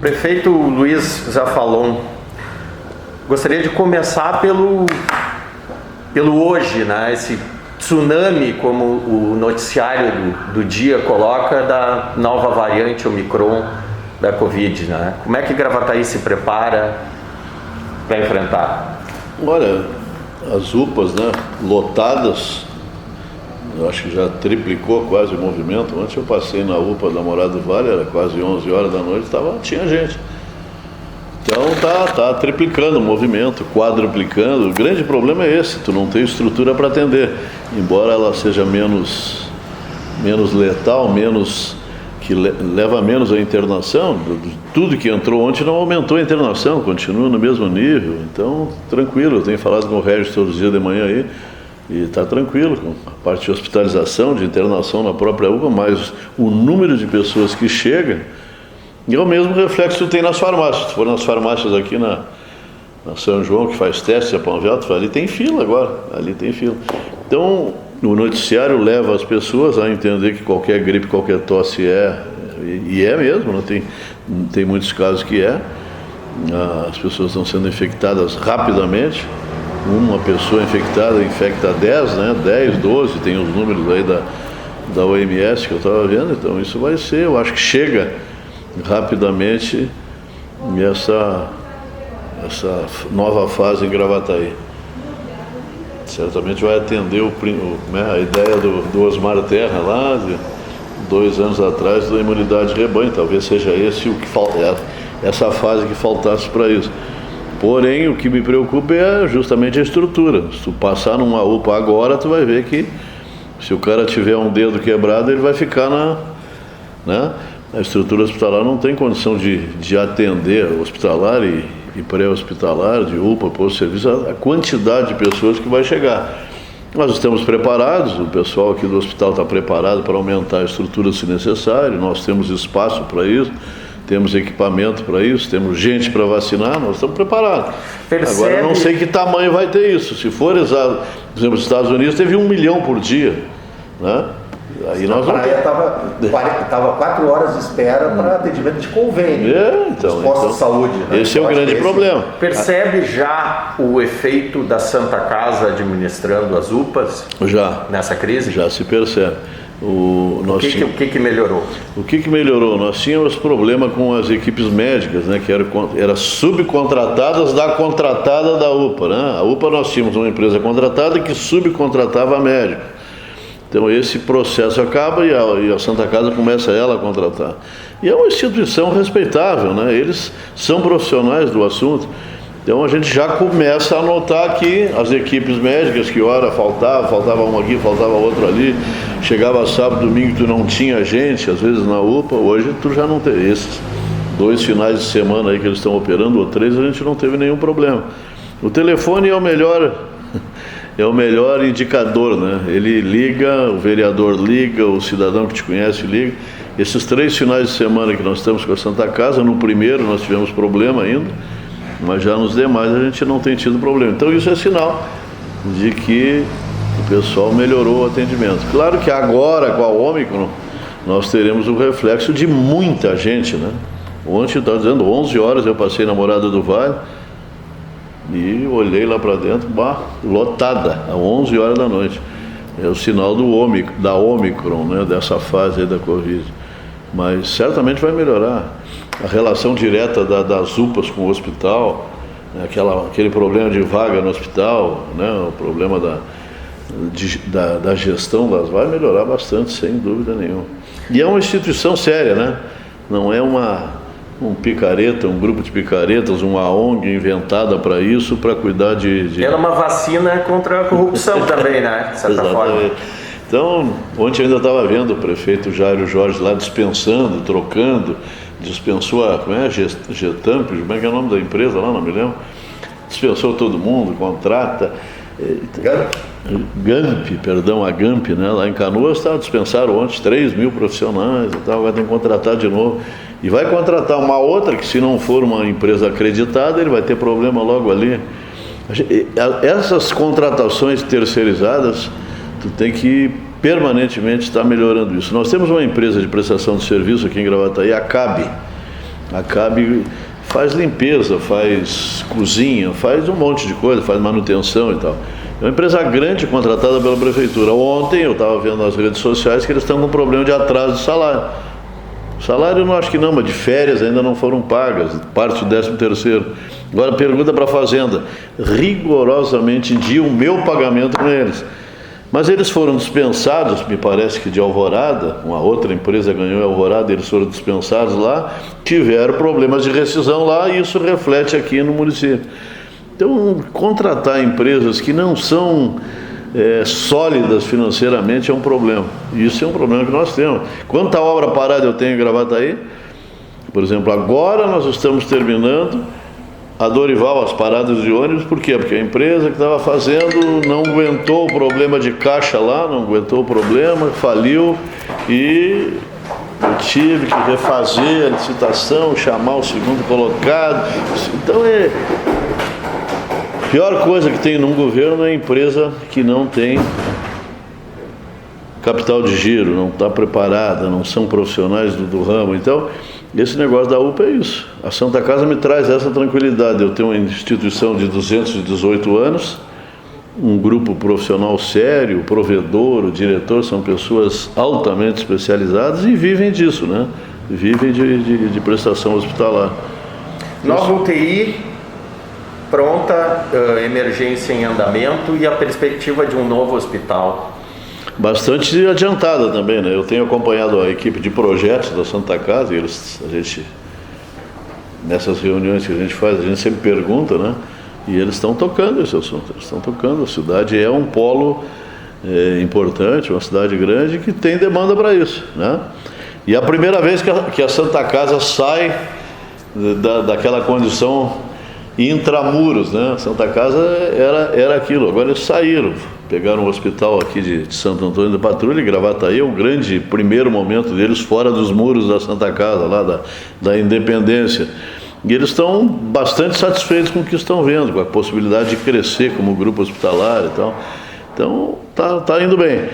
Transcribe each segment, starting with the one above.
Prefeito Luiz Zafalon, gostaria de começar pelo hoje, né? Esse tsunami, como o noticiário do dia coloca, da nova variante Omicron da Covid, né? Como é que Gravataí se prepara para enfrentar? Olha, as UPAs, né, lotadas, eu acho que já triplicou quase o movimento. Ontem eu passei na UPA da Morada do Vale, era quase 11 horas da noite, tinha gente. Então tá triplicando o movimento, quadruplicando. O grande problema é esse, tu não tem estrutura para atender. Embora ela seja menos letal, que leva menos a internação, tudo que entrou ontem não aumentou a internação, continua no mesmo nível. Então, tranquilo, eu tenho falado com o Regis todos os dias de manhã aí, e está tranquilo com a parte de hospitalização, de internação na própria UPA, mas o número de pessoas que chega é o mesmo reflexo que tu tem nas farmácias. Se for nas farmácias aqui na São João, que faz teste, a Pão Velho, ali tem fila agora, ali tem fila. Então, o noticiário leva as pessoas a entender que qualquer gripe, qualquer tosse e é mesmo, não tem muitos casos que as pessoas estão sendo infectadas rapidamente. Uma pessoa infectada infecta 10, né? 10, 12, tem os números aí da OMS que eu estava vendo, então isso vai ser, eu acho que chega rapidamente essa nova fase em Gravataí. Certamente vai atender a ideia do Osmar Terra lá, de 2 anos atrás, da imunidade de rebanho. Talvez seja essa fase que faltasse para isso. Porém, o que me preocupa é justamente a estrutura. Se tu passar numa UPA agora, tu vai ver que se o cara tiver um dedo quebrado, ele vai ficar a estrutura hospitalar não tem condição de atender hospitalar e pré-hospitalar, de UPA, posto de serviço, a quantidade de pessoas que vai chegar. Nós estamos preparados, o pessoal aqui do hospital está preparado para aumentar a estrutura se necessário, nós temos espaço para isso, temos equipamento para isso, temos gente para vacinar, nós estamos preparados. Agora eu não sei que tamanho vai ter isso. Se for exato, por exemplo, os Estados Unidos teve 1 milhão por dia, né? Aí a praia estava 4 horas de espera para atendimento de convênio. Então, postos de saúde. Né? Esse é o grande problema. Percebe já o efeito da Santa Casa administrando as UPAs? Já. Nessa crise? Já se percebe. O que melhorou? O que melhorou? Nós tínhamos problema com as equipes médicas, né, que eram subcontratadas da contratada da UPA. Né? A UPA nós tínhamos uma empresa contratada que subcontratava a médico. Então esse processo acaba e a Santa Casa começa ela a contratar. E é uma instituição respeitável, né? Eles são profissionais do assunto. Então a gente já começa a notar que as equipes médicas, que hora faltava uma aqui, faltava outra ali, chegava sábado, domingo, tu não tinha gente, às vezes na UPA, hoje tu já não tem. Esses 2 finais de semana aí que eles estão operando, ou 3, a gente não teve nenhum problema. O telefone é o melhor indicador, né? Ele liga, o vereador liga, o cidadão que te conhece liga. Esses 3 finais de semana que nós estamos com a Santa Casa, no primeiro nós tivemos problema ainda, mas já nos demais a gente não tem tido problema. Então isso é sinal de que o pessoal melhorou o atendimento. Claro que agora, com a Ômicron, nós teremos o reflexo de muita gente, né? Ontem, eu estava dizendo, 11 horas eu passei na Morada do Vale, e olhei lá para dentro, lotada, às 11 horas da noite. É o sinal da Omicron, né, dessa fase aí da Covid. Mas certamente vai melhorar. A relação direta das UPAs com o hospital, né, aquele problema de vaga no hospital, né, o problema da gestão vai melhorar bastante, sem dúvida nenhuma. E é uma instituição séria, né? Não é um grupo de picaretas, uma ONG inventada para isso, para cuidar de... Era uma vacina contra a corrupção também, né? De certa forma. Então, ontem eu ainda estava vendo o prefeito Jairo Jorge lá dispensando, trocando, dispensou Getamp, como é que é o nome da empresa lá, não me lembro, dispensou todo mundo, contrata... a Gamp, né? Lá em Canoas dispensaram ontem 3 mil profissionais e tal, vai ter que contratar de novo. E vai contratar uma outra que, se não for uma empresa acreditada, ele vai ter problema logo ali. Essas contratações terceirizadas, tu tem que permanentemente estar melhorando isso. Nós temos uma empresa de prestação de serviço aqui em Gravataí, a CAB. acabe, faz limpeza, faz cozinha, faz um monte de coisa, faz manutenção e tal. É uma empresa grande contratada pela prefeitura. Ontem eu estava vendo nas redes sociais que eles estão com problema de atraso de salário. Salário eu não acho que não, mas de férias ainda não foram pagas, parte do 13º. Agora pergunta para a Fazenda, rigorosamente em dia o meu pagamento com eles. Mas eles foram dispensados, me parece que de Alvorada, uma outra empresa ganhou Alvorada, eles foram dispensados lá, tiveram problemas de rescisão lá e isso reflete aqui no município. Então, contratar empresas que não são sólidas financeiramente é um problema. Isso é um problema que nós temos. Quanta obra parada eu tenho em Gravataí? Por exemplo, agora nós estamos terminando a Dorival, as paradas de ônibus, por quê? Porque a empresa que estava fazendo não aguentou o problema de caixa lá, não aguentou o problema, faliu e eu tive que refazer a licitação, chamar o segundo colocado. Então a pior coisa que tem num governo é a empresa que não tem capital de giro, não está preparada, não são profissionais do ramo. Então, esse negócio da UPA é isso. A Santa Casa me traz essa tranquilidade. Eu tenho uma instituição de 218 anos, um grupo profissional sério, o provedor, o diretor, são pessoas altamente especializadas e vivem disso, né? Vivem de prestação hospitalar. Nova UTI, pronta, emergência em andamento e a perspectiva de um novo hospital. Bastante adiantada também, né? Eu tenho acompanhado a equipe de projetos da Santa Casa e nessas reuniões que a gente faz, a gente sempre pergunta, né? E eles estão tocando esse assunto, eles estão tocando. A cidade é um polo importante, uma cidade grande que tem demanda para isso, né? E a primeira vez que a Santa Casa sai daquela condição intramuros, né? A Santa Casa era aquilo, agora eles saíram. Pegaram um hospital aqui de Santo Antônio da Patrulha, em Gravataí, o grande primeiro momento deles fora dos muros da Santa Casa, lá da Independência. E eles estão bastante satisfeitos com o que estão vendo, com a possibilidade de crescer como grupo hospitalar e tal. Então, tá indo bem.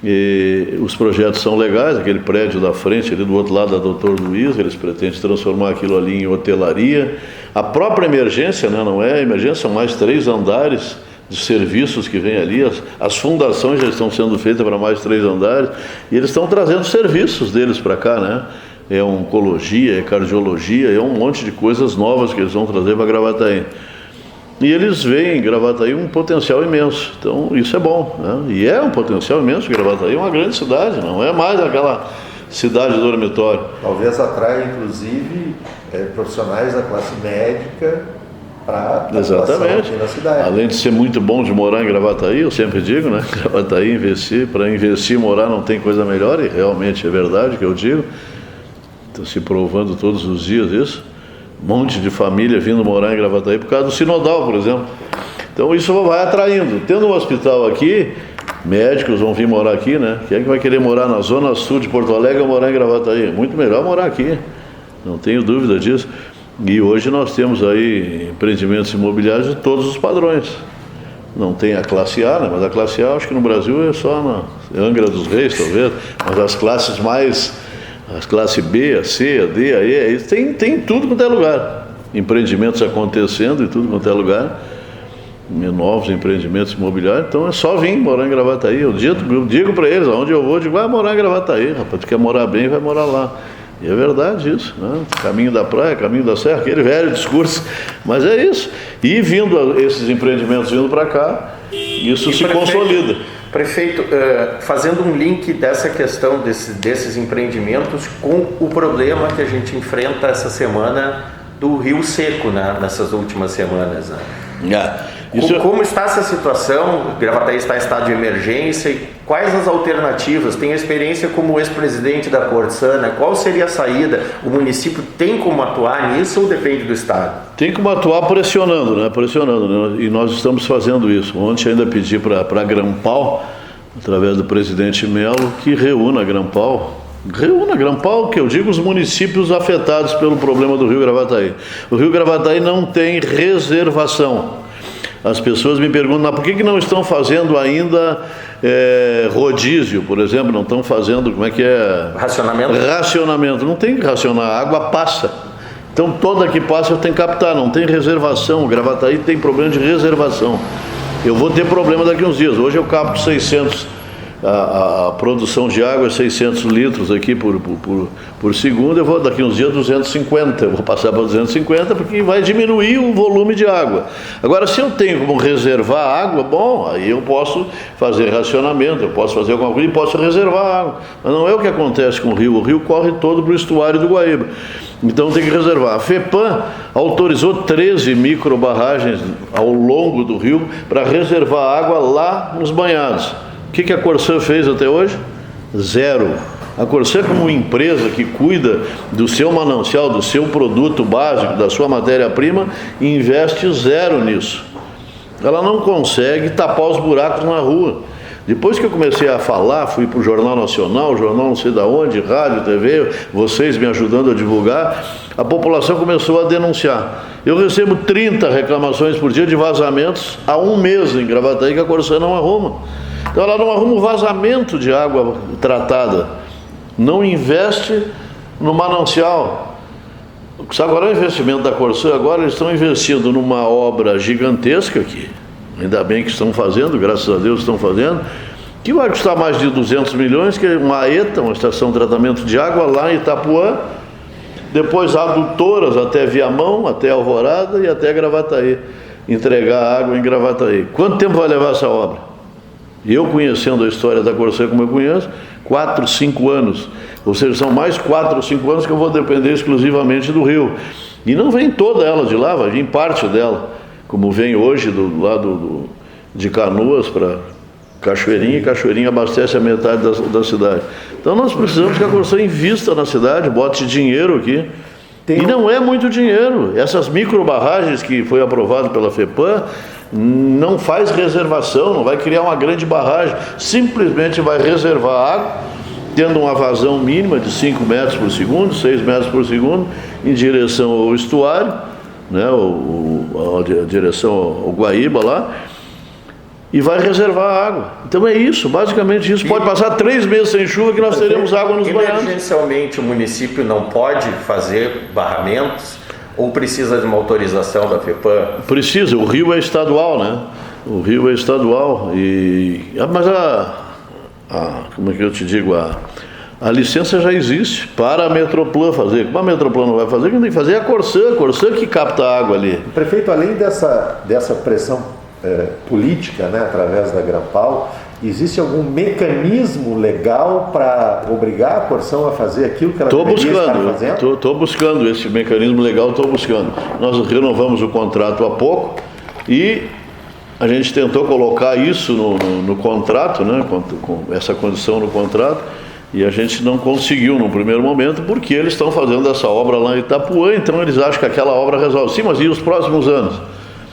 E os projetos são legais, aquele prédio da frente, ali do outro lado da Doutor Luiz, eles pretendem transformar aquilo ali em hotelaria. A própria emergência, né, não é emergência, são mais 3 andares de serviços que vem ali, as fundações já estão sendo feitas para mais 3 andares, e eles estão trazendo serviços deles para cá, né? É oncologia, é cardiologia, é um monte de coisas novas que eles vão trazer para Gravataí. E eles veem em Gravataí um potencial imenso, então isso é bom, né? E é um potencial imenso, Gravataí é uma grande cidade, não é mais aquela cidade dormitório. Talvez atraia, inclusive, profissionais da classe médica para a exatamente aqui na cidade. Além de ser muito bom de morar em Gravataí, eu sempre digo, né? Gravataí, para investir e morar não tem coisa melhor, e realmente é verdade que eu digo. Estou se provando todos os dias isso. Um monte de família vindo morar em Gravataí por causa do Sinodal, por exemplo. Então isso vai atraindo. Tendo um hospital aqui, médicos vão vir morar aqui, né? Quem é que vai querer morar na zona sul de Porto Alegre ou morar em Gravataí? É muito melhor morar aqui, não tenho dúvida disso. E hoje nós temos aí empreendimentos imobiliários de todos os padrões. Não tem a classe A, né? Mas a classe A acho que no Brasil é só na Angra dos Reis, talvez. Mas as classes mais, as classes B, a C, a D, a E, tem tudo quanto é lugar. Empreendimentos acontecendo em tudo quanto é lugar. Novos empreendimentos imobiliários. Então é só vir morar em Gravataí. Eu digo para eles, aonde eu vou, digo, vai morar em Gravataí, rapaz. Tu quer morar bem, vai morar lá. E é verdade isso, né? Caminho da praia, caminho da serra, aquele velho discurso, mas é isso. E vindo esses empreendimentos vindo para cá, isso se consolida. Prefeito, fazendo um link dessa questão desses empreendimentos com o problema que a gente enfrenta essa semana do Rio Seco, né? Nessas últimas semanas. Né? Como está essa situação? Gravataí está em estado de emergência e quais as alternativas? Tem experiência como ex-presidente da Corsana, qual seria a saída? O município tem como atuar nisso ou depende do Estado? Tem como atuar pressionando, né? E nós estamos fazendo isso. Ontem ainda pedi para a Grampal, através do presidente Melo, que reúna a Grampal, que eu digo os municípios afetados pelo problema do Rio Gravataí. O Rio Gravataí não tem reservação. As pessoas me perguntam, mas por que não estão fazendo ainda rodízio, por exemplo? Não estão fazendo, como é que é? Racionamento? Racionamento. Não tem que racionar, a água passa. Então toda que passa eu tenho que captar, não tem reservação. O Gravataí tem problema de reservação. Eu vou ter problema daqui uns dias. Hoje eu capto 600, a produção de água é 600 litros aqui por segundo. Eu vou daqui uns dias 250. Eu vou passar para 250 porque vai diminuir o volume de água. Agora, se eu tenho como reservar água, bom, aí eu posso fazer racionamento, eu posso fazer alguma coisa e posso reservar água. Mas não é o que acontece com o rio. O rio corre todo para o estuário do Guaíba. Então tem que reservar. A FEPAM autorizou 13 microbarragens ao longo do rio para reservar água lá nos banhados. O que a Corsã fez até hoje? Zero. A Corsã, como empresa que cuida do seu manancial, do seu produto básico, da sua matéria-prima, investe zero nisso. Ela não consegue tapar os buracos na rua. Depois que eu comecei a falar, fui para o Jornal Nacional, jornal não sei de onde, rádio, TV, vocês me ajudando a divulgar, a população começou a denunciar. Eu recebo 30 reclamações por dia de vazamentos há um mês em Gravataí que a Corsã não arruma. Então ela não arruma o vazamento de água tratada, não investe no manancial. Sabe qual é o investimento da Corsã? Agora eles estão investindo numa obra gigantesca aqui. Ainda bem que estão fazendo, graças a Deus estão fazendo, que vai custar mais de 200 milhões, que é uma ETA, uma estação de tratamento de água lá em Itapuã, depois adutoras até Viamão, até Alvorada e até Gravataí, entregar água em Gravataí. Quanto tempo vai levar essa obra? Eu, conhecendo a história da Corsã como eu conheço, 4, 5 anos, ou seja, são mais 4 ou 5 anos que eu vou depender exclusivamente do rio. E não vem toda ela de lá, vai vir parte dela. Como vem hoje do lado de Canoas para Cachoeirinha, e Cachoeirinha abastece a metade da cidade. Então nós precisamos que a Corsã invista na cidade, bote dinheiro aqui. E não é muito dinheiro. Essas microbarragens que foi aprovado pela FEPAM não faz reservação, não vai criar uma grande barragem, simplesmente vai reservar água, tendo uma vazão mínima de 5 metros por segundo, 6 metros por segundo, em direção ao estuário, né, a direção ao Guaíba lá, e vai reservar água. Então é isso, basicamente isso. Pode passar 3 meses sem chuva que nós teremos água nos banhados. Emergencialmente o município não pode fazer barramentos ou precisa de uma autorização da FEPAM? Precisa, o rio é estadual, né? O rio é estadual, mas como é que eu te digo, a licença já existe para a Metroplan fazer. Como a Metroplan não vai fazer, quem tem que fazer é a Corsã que capta a água ali. Prefeito, além dessa pressão política, né, através da Grampal, existe algum mecanismo legal para obrigar a Corsã a fazer aquilo que ela deveria estar fazendo? Estou buscando esse mecanismo legal, estou buscando. Nós renovamos o contrato há pouco e a gente tentou colocar isso no contrato, né, com essa condição no contrato, e a gente não conseguiu no primeiro momento, porque eles estão fazendo essa obra lá em Itapuã, então eles acham que aquela obra resolve. Sim, mas e os próximos anos?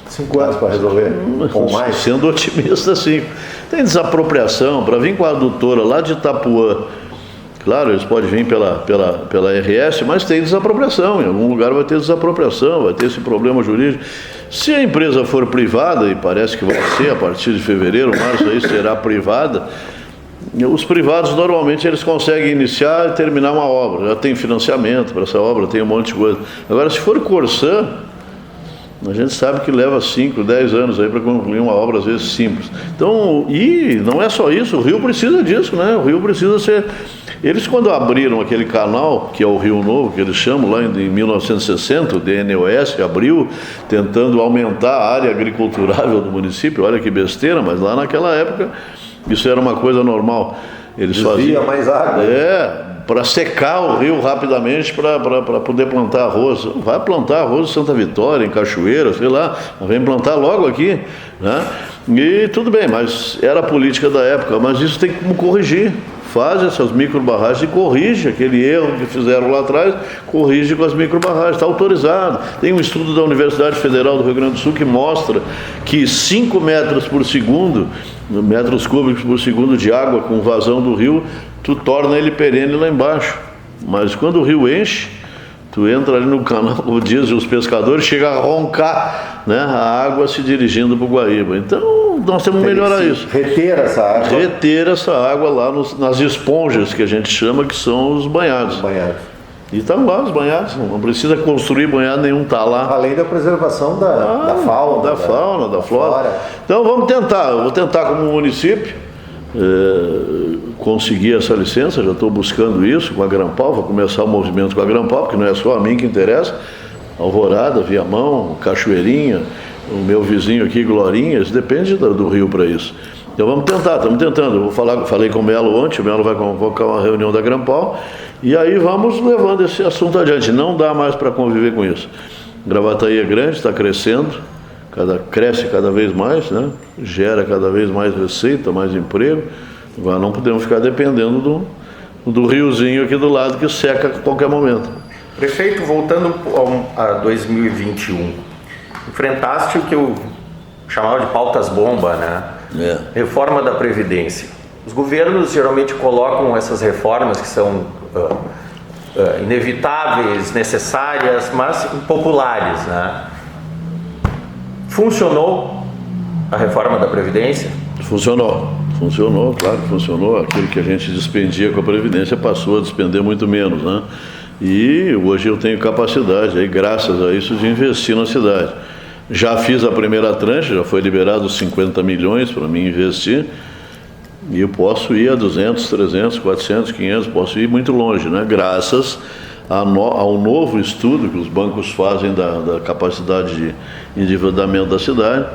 5 anos para resolver, ou mais? Sendo otimista, 5. Tem desapropriação, para vir com a adutora lá de Itapuã. Claro, eles podem vir pela RS, mas tem desapropriação, em algum lugar vai ter desapropriação, vai ter esse problema jurídico. Se a empresa for privada, e parece que vai ser a partir de fevereiro, março aí será privada, os privados normalmente eles conseguem iniciar e terminar uma obra, já tem financiamento para essa obra, tem um monte de coisa. Agora, se for Corsã, a gente sabe que leva 5, 10 anos aí para concluir uma obra às vezes simples. Então, e não é só isso, o rio precisa disso, né? O rio precisa ser... Eles, quando abriram aquele canal, que é o Rio Novo, que eles chamam lá em 1960, o DNOS abriu, tentando aumentar a área agriculturável do município, olha que besteira, mas lá naquela época isso era uma coisa normal. Eles faziam mais água. Para secar o rio rapidamente para poder plantar arroz. Vai plantar arroz em Santa Vitória, em Cachoeira, sei lá, vem plantar logo aqui, né? E tudo bem, mas era a política da época, mas isso tem como corrigir. Faz essas microbarragens e corrige aquele erro que fizeram lá atrás, corrige com as microbarragens, está autorizado. Tem um estudo da Universidade Federal do Rio Grande do Sul que mostra que 5 metros por segundo, metros cúbicos por segundo de água com vazão do rio, tu torna ele perene lá embaixo. Mas quando o rio enche, tu entra ali no canal, como dizem os pescadores, chega a roncar, né, a água se dirigindo para o Guaíba. Então, nós temos que melhorar isso. Reter essa água. Reter essa água lá nas esponjas, que a gente chama, que são os banhados. E estão lá os banhados, não precisa construir banhado nenhum, está lá. Além da preservação da fauna. Da flora. Então vamos tentar, eu vou tentar como município conseguir essa licença, já estou buscando isso com a Grampal, vou começar o movimento com a Grampal, porque não é só a mim que interessa, Alvorada, Viamão, Cachoeirinha, o meu vizinho aqui, Glorinha, isso depende do rio para isso. Então vamos tentar, estamos tentando. Falei com o Melo ontem, o Melo vai convocar uma reunião da Grampal e aí vamos levando esse assunto adiante. Não dá mais para conviver com isso. Gravataí é grande, está crescendo, cresce cada vez mais, né? Gera cada vez mais receita, mais emprego. Não podemos ficar dependendo do riozinho aqui do lado que seca a qualquer momento. Prefeito, voltando a 2021, enfrentaste o que eu chamava de pautas-bomba, né? Reforma da Previdência. Os governos geralmente colocam essas reformas que são inevitáveis, necessárias, mas impopulares, né? Funcionou a reforma da Previdência? Funcionou, claro que funcionou. Aquilo que a gente despendia com a Previdência passou a despender muito menos, né? E hoje eu tenho capacidade, aí, graças a isso, de investir na cidade. Já fiz a primeira tranche, já foi liberado 50 milhões para mim investir, e eu posso ir a 200, 300, 400, 500, posso ir muito longe, né? Graças ao novo estudo que os bancos fazem da capacidade de endividamento da cidade.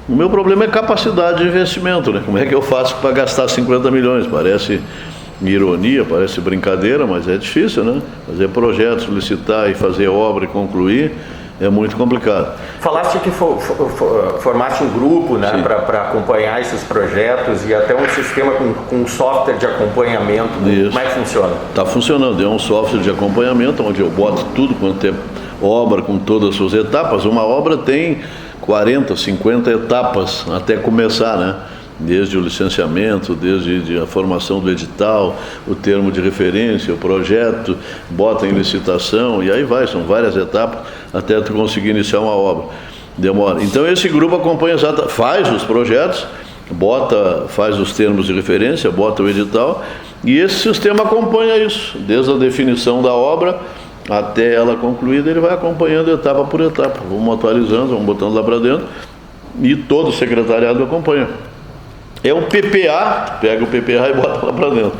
O meu problema é capacidade de investimento, né? Como é que eu faço para gastar 50 milhões? Parece ironia, parece brincadeira, mas é difícil, né? Fazer projetos, licitar e fazer obra e concluir é muito complicado. Falaste que formaste um grupo, né, para acompanhar esses projetos e até um sistema com um software de acompanhamento. Isso. Como é que funciona? Está funcionando, é um software de acompanhamento onde eu boto tudo quanto é obra com todas as suas etapas. Uma obra tem 40, 50 etapas até começar, né? Desde o licenciamento, desde a formação do edital, o termo de referência, o projeto, bota em licitação e aí vai, são várias etapas até tu conseguir iniciar uma obra. Demora. Então esse grupo acompanha, faz os projetos, faz os termos de referência, bota o edital e esse sistema acompanha isso, desde a definição da obra até ela concluída, ele vai acompanhando etapa por etapa. Vamos atualizando, vamos botando lá para dentro e todo o secretariado acompanha. É um PPA, pega o PPA e bota lá para dentro.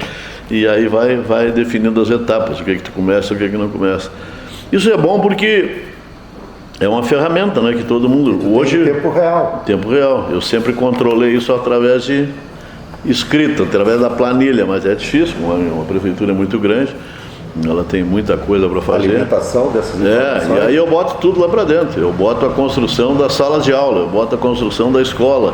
E aí vai definindo as etapas, o que tu começa, o que não começa. Isso é bom porque é uma ferramenta, né, que todo mundo... Hoje, tempo real. Tempo real. Eu sempre controlei isso através de escrita, através da planilha, mas é difícil, uma prefeitura é muito grande. Ela tem muita coisa para fazer. A alimentação dessas informações. E aí eu boto tudo lá para dentro. Eu boto a construção da sala de aula, eu boto a construção da escola,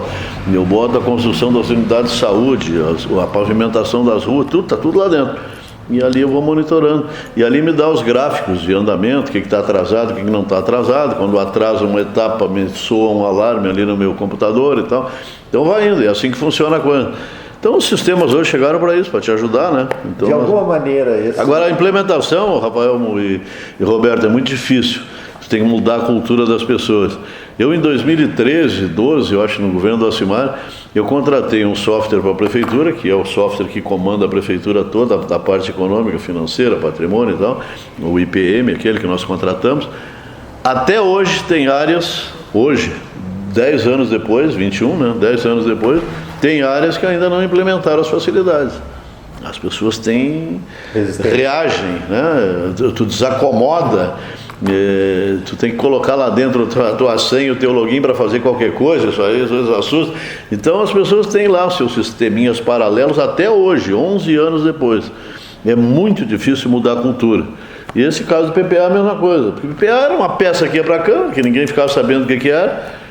eu boto a construção das unidades de saúde, a pavimentação das ruas, está tudo lá dentro. E ali eu vou monitorando. E ali me dá os gráficos de andamento, o que está atrasado, o que não está atrasado. Quando atrasa uma etapa, me soa um alarme ali no meu computador e tal. Então vai indo, é assim que funciona a coisa. Então os sistemas hoje chegaram para isso, para te ajudar, né? Então, de alguma maneira... Agora a implementação, Rafael e Roberto, é muito difícil. Você tem que mudar a cultura das pessoas. Eu em 2013, 12, eu acho, no governo do Alcimar, eu contratei um software para a prefeitura, que é o software que comanda a prefeitura toda, da parte econômica, financeira, patrimônio e tal, o IPM, aquele que nós contratamos. Até hoje tem áreas, 10 anos depois, 21, né? 10 anos depois, tem áreas que ainda não implementaram as facilidades. As pessoas reagem, né? Tu desacomoda, tu tem que colocar lá dentro a tua senha, o teu login para fazer qualquer coisa, isso aí às vezes assusta. Então as pessoas têm lá os seus sisteminhas paralelos até hoje, 11 anos depois. É muito difícil mudar a cultura. E esse caso do PPA é a mesma coisa. Porque o PPA era uma peça que ia para cá, que ninguém ficava sabendo o que era.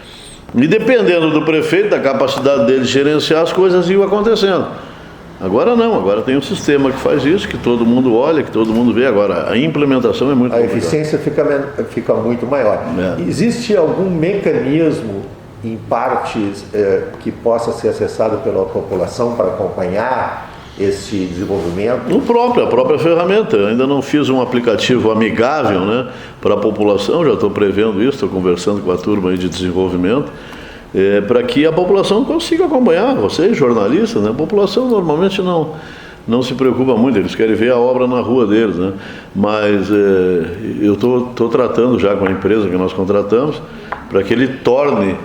E dependendo do prefeito, da capacidade dele de gerenciar, as coisas iam acontecendo. Agora não, agora tem um sistema que faz isso, que todo mundo olha, que todo mundo vê. Agora, a implementação é muito complicada. A eficiência fica muito maior. Existe algum mecanismo, em partes, que possa ser acessado pela população para acompanhar esse desenvolvimento? A própria ferramenta. Eu ainda não fiz um aplicativo amigável, né, para a população, já estou prevendo isso, estou conversando com a turma aí de desenvolvimento, para que a população consiga acompanhar, vocês jornalistas, né, a população normalmente não se preocupa muito, eles querem ver a obra na rua deles, né? Mas eu estou tratando já com a empresa que nós contratamos para que ele torne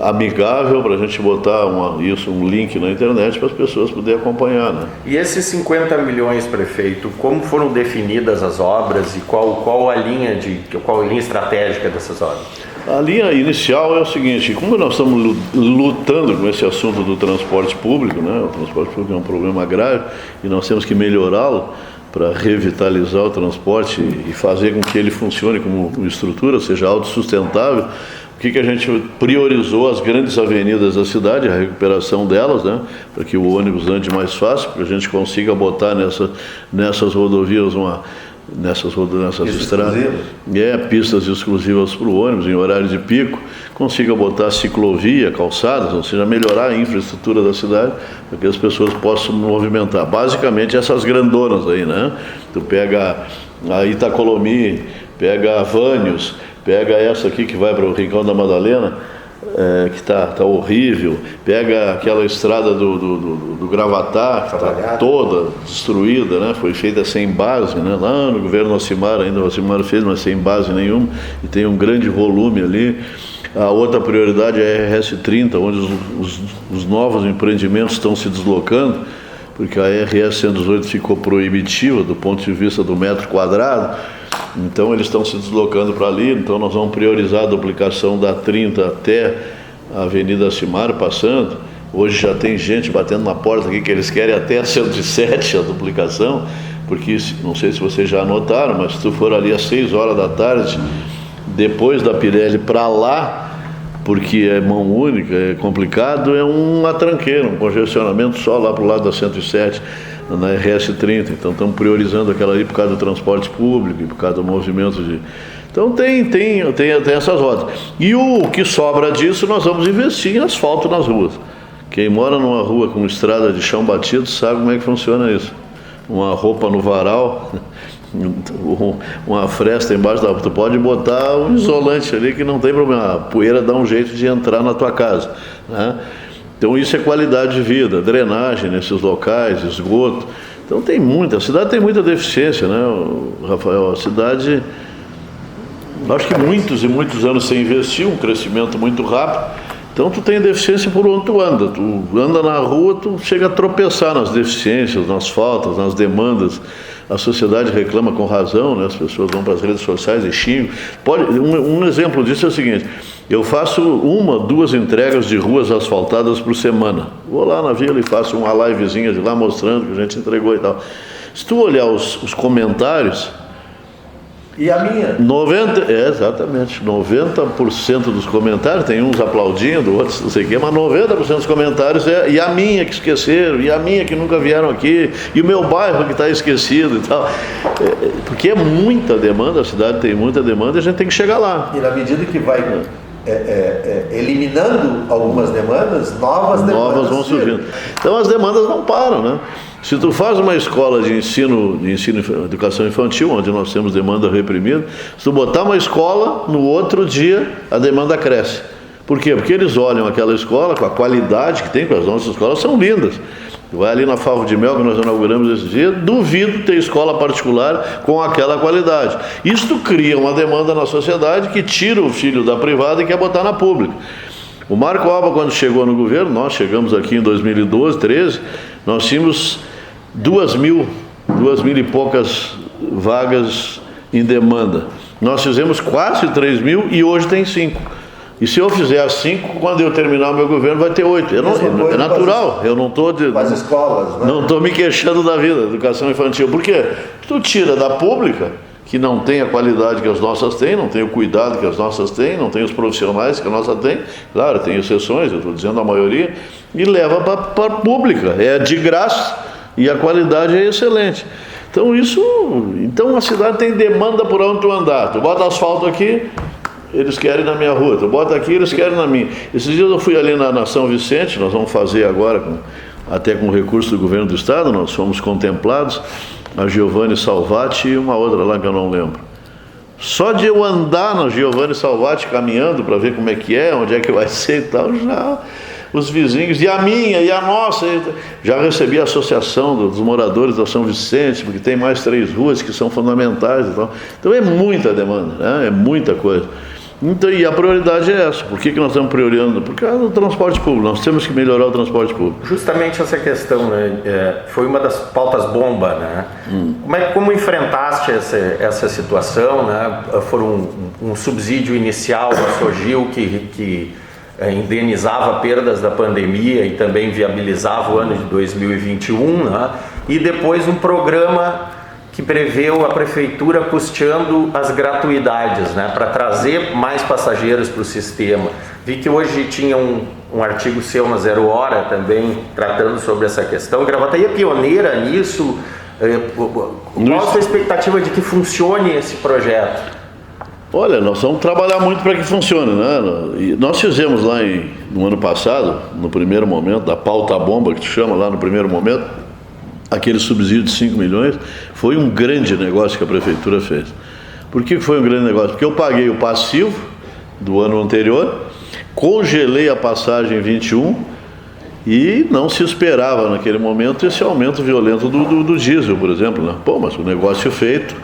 amigável para a gente botar um link na internet para as pessoas poderem acompanhar, né? E esses 50 milhões, prefeito, como foram definidas as obras e qual a linha estratégica dessas obras? A linha inicial é o seguinte: como nós estamos lutando com esse assunto do transporte público, né? O transporte público é um problema grave e nós temos que melhorá-lo para revitalizar o transporte e fazer com que ele funcione como estrutura, seja autossustentável. O que a gente priorizou? As grandes avenidas da cidade, a recuperação delas, né? Para que o ônibus ande mais fácil, para que a gente consiga botar nessas rodovias nessas estradas, pistas exclusivas para o ônibus em horário de pico, consiga botar ciclovia, calçadas, ou seja, melhorar a infraestrutura da cidade para que as pessoas possam movimentar. Basicamente essas grandonas aí, né? Tu pega a Itacolomi, pega a Vânios, pega essa aqui que vai para o Rincão da Madalena, que tá horrível, pega aquela estrada do Gravatá, que está toda destruída, né? Foi feita sem base, né? Lá no governo Ocimar, ainda o Ocimar fez, mas sem base nenhuma, e tem um grande volume ali. A outra prioridade é a RS 30, onde os novos empreendimentos estão se deslocando, porque a RS 118 ficou proibitiva do ponto de vista do metro quadrado. Então eles estão se deslocando para ali, então nós vamos priorizar a duplicação da 30 até a Avenida Cimar passando. Hoje já tem gente batendo na porta aqui que eles querem até a 107 a duplicação, porque não sei se vocês já notaram, mas se tu for ali às 6 horas da tarde, depois da Pirelli para lá, porque é mão única, é complicado, é um atranqueiro, um congestionamento só lá para o lado da 107. Na RS 30, então estamos priorizando aquela ali por causa do transporte público e por causa do movimento de... Então tem essas rotas. E o que sobra disso nós vamos investir em asfalto nas ruas. Quem mora numa rua com estrada de chão batido sabe como é que funciona isso. Uma roupa no varal, uma fresta embaixo da... Tu pode botar um isolante ali que não tem problema, a poeira dá um jeito de entrar na tua casa, né? Então isso é qualidade de vida, drenagem nesses locais, esgoto. Então a cidade tem muita deficiência, né, Rafael? A cidade, acho que muitos e muitos anos sem investir, um crescimento muito rápido. Então tu tem deficiência por onde tu anda na rua, tu chega a tropeçar nas deficiências, nas faltas, nas demandas. A sociedade reclama com razão, né? As pessoas vão para as redes sociais e xingam. Um exemplo disso é o seguinte: eu faço 1, 2 entregas de ruas asfaltadas por semana. Vou lá na vila e faço uma livezinha de lá mostrando que a gente entregou e tal. Se tu olhar os comentários... E a minha? Exatamente, 90% dos comentários, tem uns aplaudindo, outros não sei o quê, mas 90% dos comentários e a minha que esqueceram, e a minha que nunca vieram aqui, e o meu bairro que está esquecido e tal. Porque é muita demanda, a cidade tem muita demanda e a gente tem que chegar lá. E na medida que vai eliminando algumas demandas, novas vão surgindo. Então as demandas não param, né? Se tu faz uma escola de educação infantil, onde nós temos demanda reprimida, se tu botar uma escola, no outro dia a demanda cresce. Por quê? Porque eles olham aquela escola com a qualidade que tem, porque as nossas escolas são lindas. Vai ali na Favo de Mel, que nós inauguramos esse dia, duvido ter escola particular com aquela qualidade. Isto cria uma demanda na sociedade que tira o filho da privada e quer botar na pública. O Marco Alba, quando chegou no governo, nós chegamos aqui em 2012, 13, nós tínhamos 2.000 e poucas vagas em demanda. Nós fizemos quase 3.000 e hoje tem 5. E se eu fizer as 5, quando eu terminar o meu governo vai ter 8. É natural, eu não estou... As escolas, né? Não estou me queixando da vida, da educação infantil. Por quê? Tu tira da pública, que não tem a qualidade que as nossas têm, não tem o cuidado que as nossas têm, não tem os profissionais que a nossa tem. Claro, tem exceções, eu estou dizendo a maioria, e leva para a pública. É de graça e a qualidade é excelente. Então a cidade tem demanda por onde tu andar. Tu bota asfalto aqui, eles querem na minha rua. Tu bota aqui, eles querem na minha. Esses dias eu fui ali na São Vicente, nós vamos fazer agora, até com recurso do governo do estado, nós fomos contemplados, a Giovanni Salvati e uma outra lá que eu não lembro. Só de eu andar na Giovanni Salvati caminhando para ver como é que é, onde é que vai ser e tal, já os vizinhos, e a minha, e a nossa. Já recebi a associação dos moradores da São Vicente, porque tem mais 3 ruas que são fundamentais e tal. Então é muita demanda, né? É muita coisa. Então, e a prioridade é essa. Por que nós estamos priorizando? Por causa do transporte público. Nós temos que melhorar o transporte público. Justamente essa questão, né? Foi uma das pautas bomba, né? Como enfrentaste essa situação, né? Foram um subsídio inicial que surgiu que indenizava perdas da pandemia e também viabilizava o ano de 2021, né? E depois um programa que preveu a prefeitura custeando as gratuidades, né, para trazer mais passageiros para o sistema. Vi que hoje tinha um artigo seu na Zero Hora também tratando sobre essa questão. Gravataí é pioneira nisso. Qual a sua expectativa de que funcione esse projeto? Olha, nós vamos trabalhar muito para que funcione, né? E nós fizemos lá no ano passado, no primeiro momento, da pauta bomba que tu chama lá no primeiro momento, aquele subsídio de 5 milhões, foi um grande negócio que a prefeitura fez. Por que foi um grande negócio? Porque eu paguei o passivo do ano anterior, congelei a passagem em 21 e não se esperava naquele momento esse aumento violento do diesel, por exemplo, né? Pô, mas o negócio feito,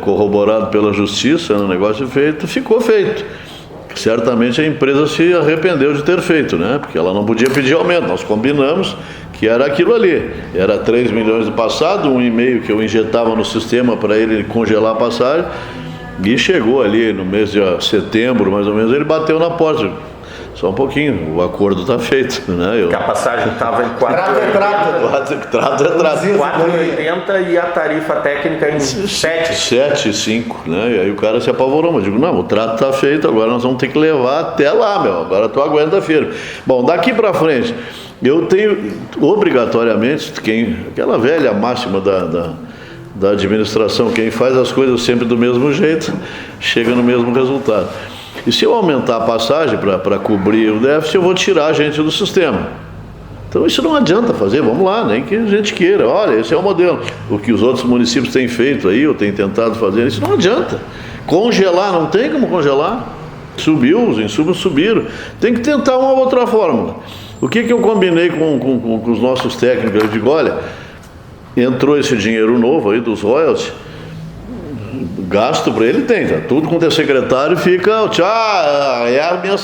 corroborado pela justiça, o negócio feito, ficou feito. Certamente a empresa se arrependeu de ter feito, né? Porque ela não podia pedir aumento, nós combinamos que era aquilo ali, era 3 milhões do passado, 1,5 que eu injetava no sistema para ele congelar a passagem, e chegou ali no mês de setembro, mais ou menos, ele bateu na porta. Só um pouquinho, o acordo está feito, né? Porque a passagem estava em 4,80 e a tarifa técnica em 7,5, né? E aí o cara se apavorou, mas eu digo, não, o trato está feito, agora nós vamos ter que levar até lá, meu, agora tu aguenta firme. Bom, daqui para frente, eu tenho, obrigatoriamente, aquela velha máxima da administração, quem faz as coisas sempre do mesmo jeito, chega no mesmo resultado. E se eu aumentar a passagem para cobrir o déficit, eu vou tirar a gente do sistema. Então isso não adianta fazer, vamos lá, nem que a gente queira. Olha, esse é o modelo. O que os outros municípios têm feito aí, ou têm tentado fazer, isso não adianta. Congelar, não tem como congelar. Subiu, os insumos subiram. Tem que tentar uma outra fórmula. O que eu combinei com os nossos técnicos? Eu digo, olha, entrou esse dinheiro novo aí dos royalties, gasto para ele tem, tá? Tudo quanto é secretário fica,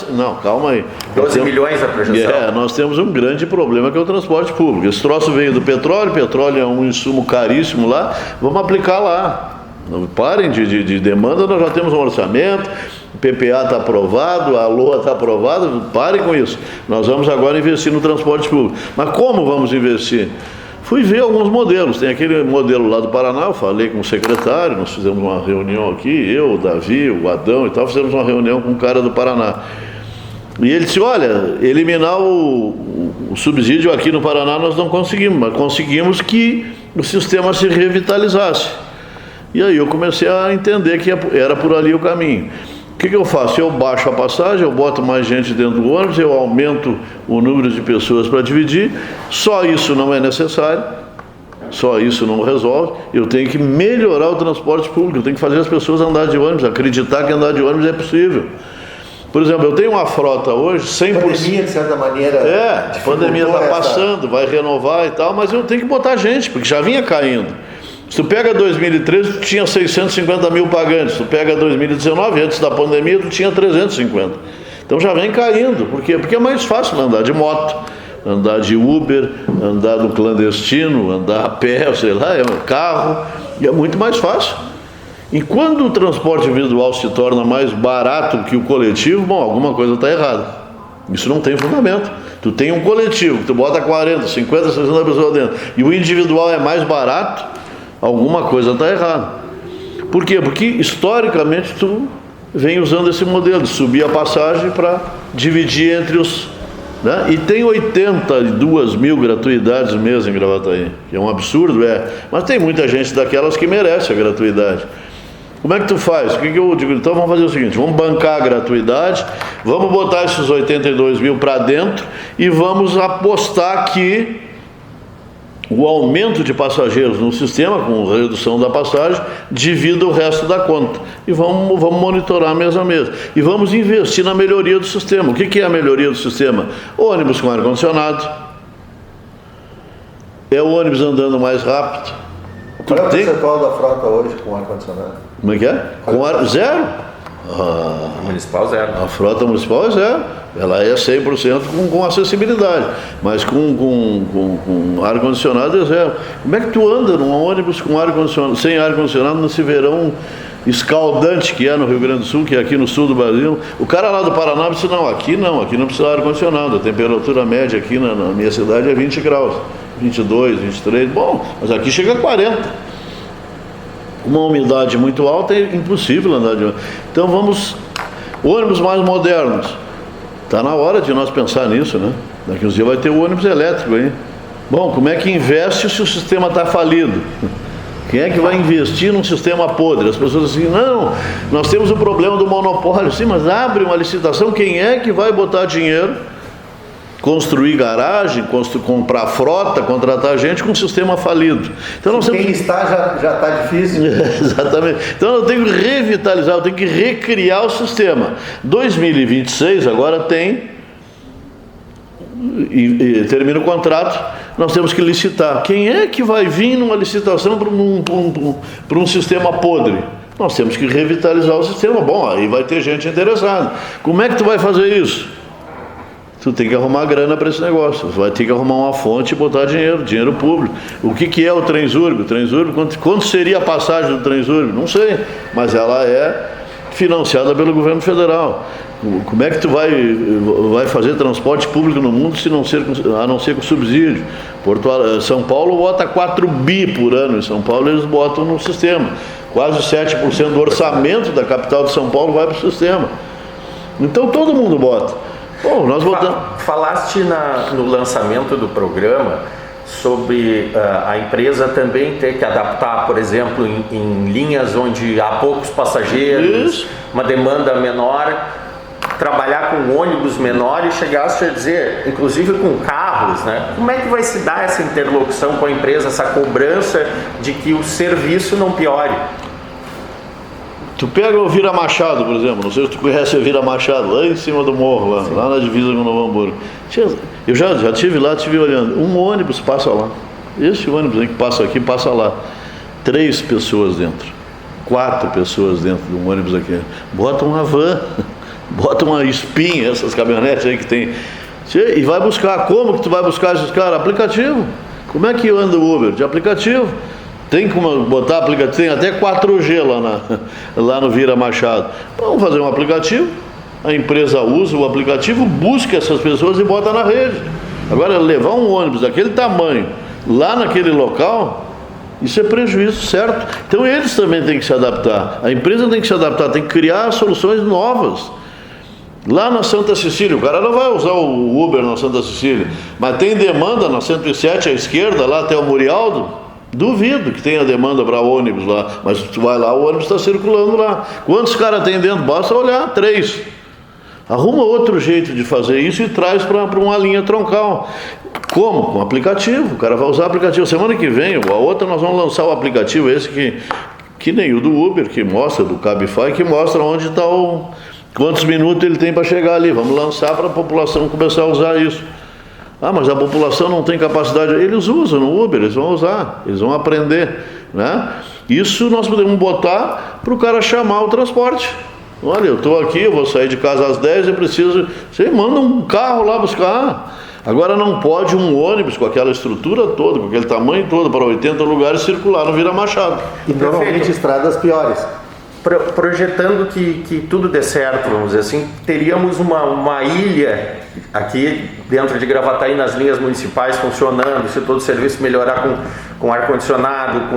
não, calma aí. 12 milhões a projeção. Nós temos um grande problema que é o transporte público. Esse troço veio do petróleo é um insumo caríssimo lá, vamos aplicar lá. Não parem de demanda, nós já temos um orçamento, o PPA está aprovado, a LOA está aprovada, parem com isso. Nós vamos agora investir no transporte público. Mas como vamos investir? Fui ver alguns modelos, tem aquele modelo lá do Paraná, eu falei com o secretário, nós fizemos uma reunião aqui, eu, o Davi, o Adão e tal, fizemos uma reunião com um cara do Paraná. E ele disse, olha, eliminar o subsídio aqui no Paraná nós não conseguimos, mas conseguimos que o sistema se revitalizasse. E aí eu comecei a entender que era por ali o caminho. O que eu faço? Eu baixo a passagem, eu boto mais gente dentro do ônibus, eu aumento o número de pessoas para dividir, só isso não é necessário, só isso não resolve, eu tenho que melhorar o transporte público, eu tenho que fazer as pessoas andar de ônibus, acreditar que andar de ônibus é possível. Por exemplo, eu tenho uma frota hoje, 100%... A pandemia, de certa maneira... a pandemia está passando, vai renovar e tal, mas eu tenho que botar gente, porque já vinha caindo. Se tu pega 2013, tu tinha 650 mil pagantes. Se tu pega 2019, antes da pandemia, tu tinha 350. Então já vem caindo. Por quê? Porque é mais fácil andar de moto, andar de Uber, andar no clandestino, andar a pé, sei lá, é um carro. E é muito mais fácil. E quando o transporte individual se torna mais barato que o coletivo, bom, alguma coisa está errada. Isso não tem fundamento. Tu tem um coletivo, tu bota 40, 50, 60 pessoas dentro, e o individual é mais barato, alguma coisa está errada. Por quê? Porque historicamente tu vem usando esse modelo de subir a passagem para dividir entre os... Né? E tem 82 mil gratuidades mês em Gravataí, que é um absurdo, mas tem muita gente daquelas que merece a gratuidade. Como é que tu faz? O que eu digo? Então vamos fazer o seguinte, vamos bancar a gratuidade, vamos botar esses 82 mil para dentro e vamos apostar que o aumento de passageiros no sistema, com redução da passagem, divida o resto da conta. E vamos monitorar mês a mês. E vamos investir na melhoria do sistema. O que é a melhoria do sistema? Ônibus com ar-condicionado. É o ônibus andando mais rápido. Qual é o percentual da frota hoje com ar-condicionado? Como é que é? Com ar zero. Municipal zero. A frota municipal é zero. Ela é 100% com acessibilidade, mas com ar-condicionado é zero. Como é que tu anda num ônibus com ar-condicionado, sem ar-condicionado nesse verão escaldante que é no Rio Grande do Sul, que é aqui no sul do Brasil? O cara lá do Paraná disse, aqui não precisa de ar-condicionado. A temperatura média aqui na minha cidade é 20 graus, 22, 23, bom, mas aqui chega a 40. Uma umidade muito alta é impossível andar de ônibus. Então ônibus mais modernos. Está na hora de nós pensar nisso, né? Daqui uns dias vai ter o ônibus elétrico aí. Bom, como é que investe se o sistema está falido? Quem é que vai investir num sistema podre? As pessoas dizem, não, nós temos o problema do monopólio. Sim, mas abre uma licitação, quem é que vai botar dinheiro? Construir garagem, comprar frota, contratar gente com um sistema falido. Então, quem está já está difícil. Exatamente. Então eu tenho que revitalizar, eu tenho que recriar o sistema. 2026 agora tem, e termina o contrato, nós temos que licitar. Quem é que vai vir numa licitação para um sistema podre? Nós temos que revitalizar o sistema. Bom, aí vai ter gente interessada. Como é que tu vai fazer isso? Tu tem que arrumar grana para esse negócio. Tu vai ter que arrumar uma fonte e botar dinheiro público. O que é o Transurb? O Transurb, quanto seria a passagem do Transurb? Não sei, mas ela é financiada pelo governo federal. Como é que tu vai fazer transporte público no mundo a não ser com subsídio? São Paulo bota 4 bi por ano. Em São Paulo eles botam no sistema. Quase 7% do orçamento da capital de São Paulo vai para o sistema. Então todo mundo bota. Bom, nós voltamos. Falaste no lançamento do programa sobre a empresa também ter que adaptar, por exemplo, em linhas onde há poucos passageiros, uma demanda menor, trabalhar com ônibus menor e chegasse a dizer, inclusive com carros, né? Como é que vai se dar essa interlocução com a empresa, essa cobrança de que o serviço não piore? Tu pega o Vira Machado, por exemplo, não sei se tu conhece o Vira Machado, lá em cima do morro, lá na divisa com Novo Hamburgo. Eu já estive lá, estive olhando, um ônibus passa lá, esse ônibus aí que passa aqui, passa lá, 3 pessoas dentro, 4 pessoas dentro de um ônibus aqui, bota uma van, bota uma espinha, essas caminhonetes aí que tem, e vai buscar. Como que tu vai buscar esses caras? Aplicativo. Como é que anda o Uber? De aplicativo. Tem como botar aplicativo, tem até 4G lá no Vira Machado. Vamos fazer um aplicativo, a empresa usa o aplicativo, busca essas pessoas e bota na rede. Agora, levar um ônibus daquele tamanho lá naquele local, isso é prejuízo, certo? Então eles também têm que se adaptar, a empresa tem que se adaptar, tem que criar soluções novas. Lá na Santa Cecília, o cara não vai usar o Uber na Santa Cecília, mas tem demanda na 107 à esquerda, lá até o Murialdo. Duvido que tenha demanda para ônibus lá, mas tu vai lá, o ônibus está circulando lá. Quantos caras tem dentro? Basta olhar, 3. Arruma outro jeito de fazer isso e traz para uma linha troncal. Como? Com aplicativo. O cara vai usar aplicativo. Semana que vem, a outra, nós vamos lançar o aplicativo esse que nem o do Uber, que mostra, do Cabify, que mostra onde está quantos minutos ele tem para chegar ali. Vamos lançar para a população começar a usar isso. Ah, mas a população não tem capacidade. Eles usam no Uber, eles vão usar, eles vão aprender, né? Isso nós podemos botar para o cara chamar o transporte. Olha, eu estou aqui, eu vou sair de casa às 10, eu preciso... Você manda um carro lá buscar. Agora não pode um ônibus com aquela estrutura toda, com aquele tamanho todo, para 80 lugares circular no Vira Machado. E normalmente estradas piores. Projetando que tudo dê certo, vamos dizer assim, teríamos uma ilha aqui dentro de Gravataí, nas linhas municipais funcionando, se todo o serviço melhorar com ar-condicionado,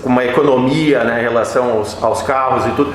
com uma economia, né, em relação aos carros e tudo.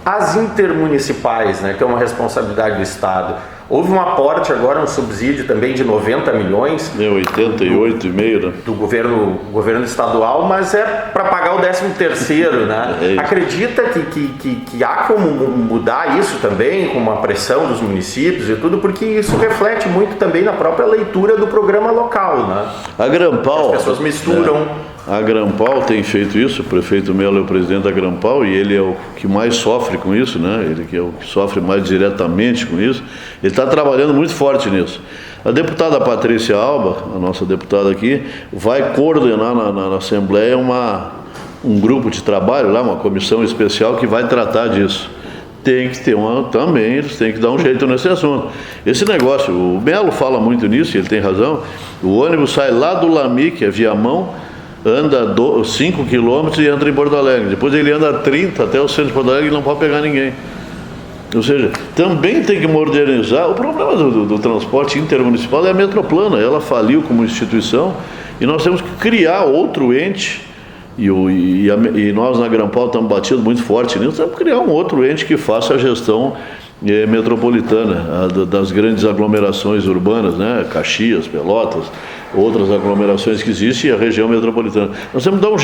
As intermunicipais, né, que é uma responsabilidade do Estado, Houve um aporte agora, um subsídio também de 90 milhões. 88,5, né? Do governo estadual, mas é para pagar o 13º, né? Acredita que há como mudar isso também, com uma pressão dos municípios e tudo, porque isso reflete muito também na própria leitura do programa local, né? A Grampal... As pessoas misturam... A Grampal tem feito isso, o prefeito Melo é o presidente da Grampal e ele é o que mais sofre com isso, né? Ele que é o que sofre mais diretamente com isso. Ele está trabalhando muito forte nisso. A deputada Patrícia Alba, a nossa deputada aqui, vai coordenar na Assembleia um grupo de trabalho, lá, uma comissão especial que vai tratar disso. Tem que ter também, eles têm que dar um jeito nesse assunto. Esse negócio, o Melo fala muito nisso, e ele tem razão, o ônibus sai lá do Lami, que é Viamão, anda 5 quilômetros e entra em Porto Alegre. Depois ele anda 30 até o centro de Porto Alegre e não pode pegar ninguém. Ou seja, também tem que modernizar. O problema do transporte intermunicipal é a Metroplana. Ela faliu como instituição e nós temos que criar outro ente. E nós na Grampal estamos batidos muito forte nisso. Temos que criar um outro ente que faça a gestão metropolitana das grandes aglomerações urbanas, né? Caxias, Pelotas, outras aglomerações que existem e a região metropolitana. Nós temos que dar um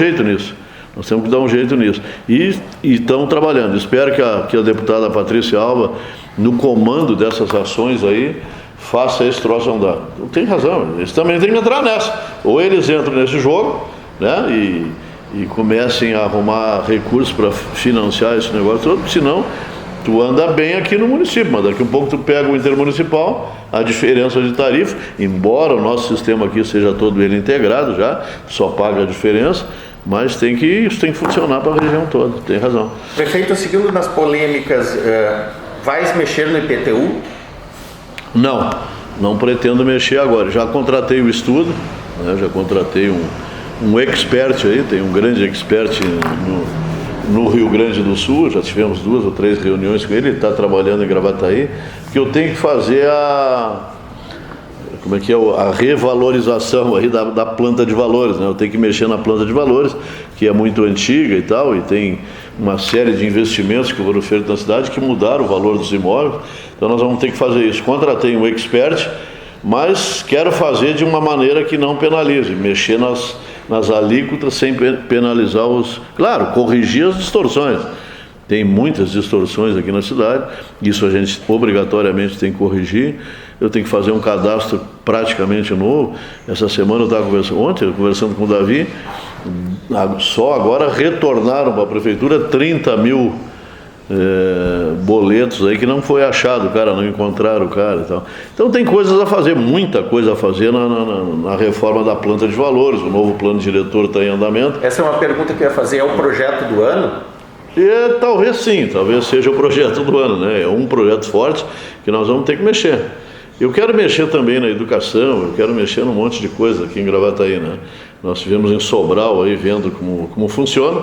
jeito nisso. E estão trabalhando. Espero que a deputada Patrícia Alba, no comando dessas ações aí, faça esse troço andar. Tem razão, eles também têm que entrar nessa. Ou eles entram nesse jogo, né? E comecem a arrumar recursos para financiar esse negócio todo, senão tu anda bem aqui no município, mas daqui a um pouco tu pega o intermunicipal, a diferença de tarifa, embora o nosso sistema aqui seja todo ele integrado já, só paga a diferença, mas isso tem que funcionar para a região toda, tem razão. Prefeito, seguindo nas polêmicas, vai mexer no IPTU? Não pretendo mexer agora, já contratei o estudo, né, já contratei um expert aí, tem um grande expert no Rio Grande do Sul, já tivemos 2 ou 3 reuniões com ele está trabalhando em Gravataí, que eu tenho que fazer a revalorização aí da planta de valores, né? Eu tenho que mexer na planta de valores, que é muito antiga e tal, e tem uma série de investimentos que foram feitos na cidade que mudaram o valor dos imóveis, então nós vamos ter que fazer isso. Contratei um expert, mas quero fazer de uma maneira que não penalize, mexer nas alíquotas sem penalizar claro, corrigir as distorções. Tem muitas distorções aqui na cidade, isso a gente obrigatoriamente tem que corrigir. Eu tenho que fazer um cadastro praticamente novo. Essa semana ontem eu conversando com o Davi, só agora retornaram para a prefeitura 30 mil boletos aí que não foi achado, não encontraram o cara e tal. Então tem coisas a fazer, muita coisa a fazer na reforma da planta de valores. O novo plano diretor está em andamento. Essa é uma pergunta que eu ia fazer, é o projeto do ano? Talvez sim, talvez seja o projeto do ano, né? É um projeto forte que nós vamos ter que mexer. Eu quero mexer também na educação, eu quero mexer num monte de coisa aqui em Gravataí, né? Nós estivemos em Sobral aí vendo como funciona.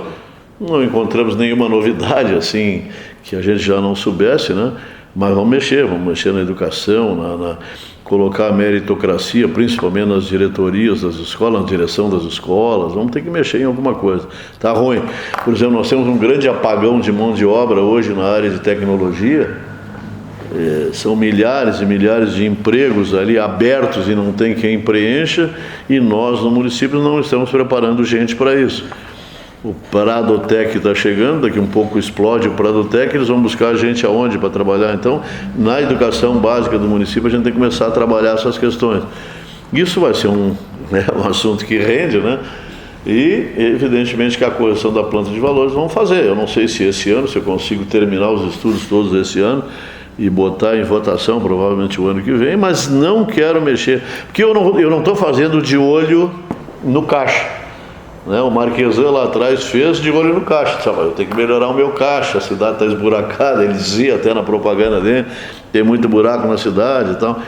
Não encontramos nenhuma novidade assim que a gente já não soubesse, né? Mas vamos mexer na educação, colocar a meritocracia, principalmente nas diretorias das escolas, na direção das escolas. Vamos ter que mexer em alguma coisa. Tá ruim. Por exemplo, nós temos um grande apagão de mão de obra hoje na área de tecnologia. São milhares e milhares de empregos ali abertos e não tem quem preencha, e nós no município não estamos preparando gente para isso. O Pradotec está chegando, daqui um pouco explode o Pradotec, eles vão buscar gente aonde para trabalhar. Então, na educação básica do município, a gente tem que começar a trabalhar essas questões. Isso vai ser um assunto que rende, né? E, evidentemente, que a correção da planta de valores vamos fazer. Eu não sei se esse ano, se eu consigo terminar os estudos todos esse ano e botar em votação, provavelmente o ano que vem, mas não quero mexer, porque eu não estou fazendo de olho no caixa. O Marquesan lá atrás fez de olho no caixa. Eu tenho que melhorar o meu caixa, a cidade está esburacada, ele dizia até na propaganda dele, tem muito buraco na cidade e tal.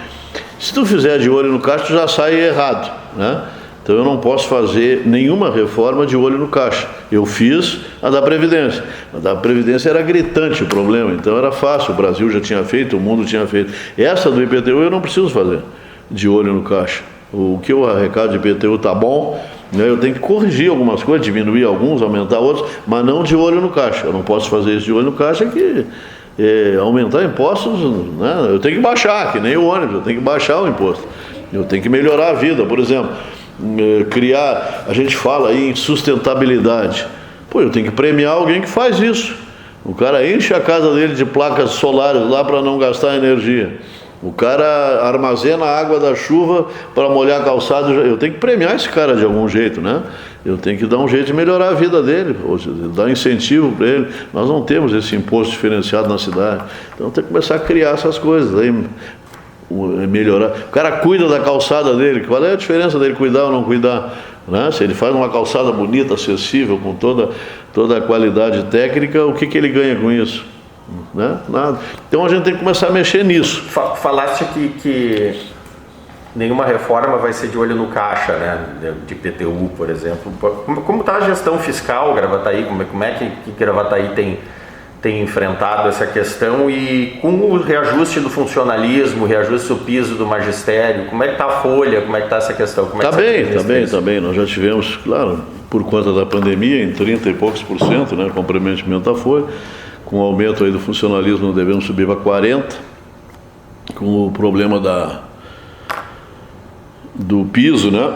Se tu fizer de olho no caixa, tu já sai errado, né? Então eu não posso fazer nenhuma reforma de olho no caixa. Eu fiz a da Previdência. A da Previdência era gritante o problema, então era fácil, o Brasil já tinha feito, o mundo tinha feito. Essa do IPTU eu não preciso fazer de olho no caixa. O que eu arrecado de IPTU está bom, né? Eu tenho que corrigir algumas coisas, diminuir alguns, aumentar outros, mas não de olho no caixa. Eu não posso fazer isso de olho no caixa, que aumentar impostos, né? Eu tenho que baixar, que nem o ônibus, eu tenho que baixar o imposto. Eu tenho que melhorar a vida, por exemplo, criar, a gente fala aí em sustentabilidade. Pô, eu tenho que premiar alguém que faz isso. O cara enche a casa dele de placas solares lá para não gastar energia. O cara armazena a água da chuva para molhar a calçada. Eu tenho que premiar esse cara de algum jeito, né? Eu tenho que dar um jeito de melhorar a vida dele, ou seja, dar incentivo para ele. Nós não temos esse imposto diferenciado na cidade. Então tem que começar a criar essas coisas aí, melhorar. O cara cuida da calçada dele. Qual é a diferença dele cuidar ou não cuidar? Né? Se ele faz uma calçada bonita, acessível, com toda a qualidade técnica, o que ele ganha com isso? Né? Nada. Então a gente tem que começar a mexer nisso. Falaste que nenhuma reforma vai ser de olho no caixa, né? De PTU, por exemplo. Como está a gestão fiscal, Gravataí? Como é que Gravataí tem enfrentado essa questão, e com o reajuste do funcionalismo, o reajuste do piso do magistério, como é que está a folha, como é que está essa questão? Está bem. Nós já tivemos, claro, por conta da pandemia, em 30 e poucos %, né, comprometimento da folha. Com o aumento aí do funcionalismo, devemos subir para 40%, com o problema do piso, né?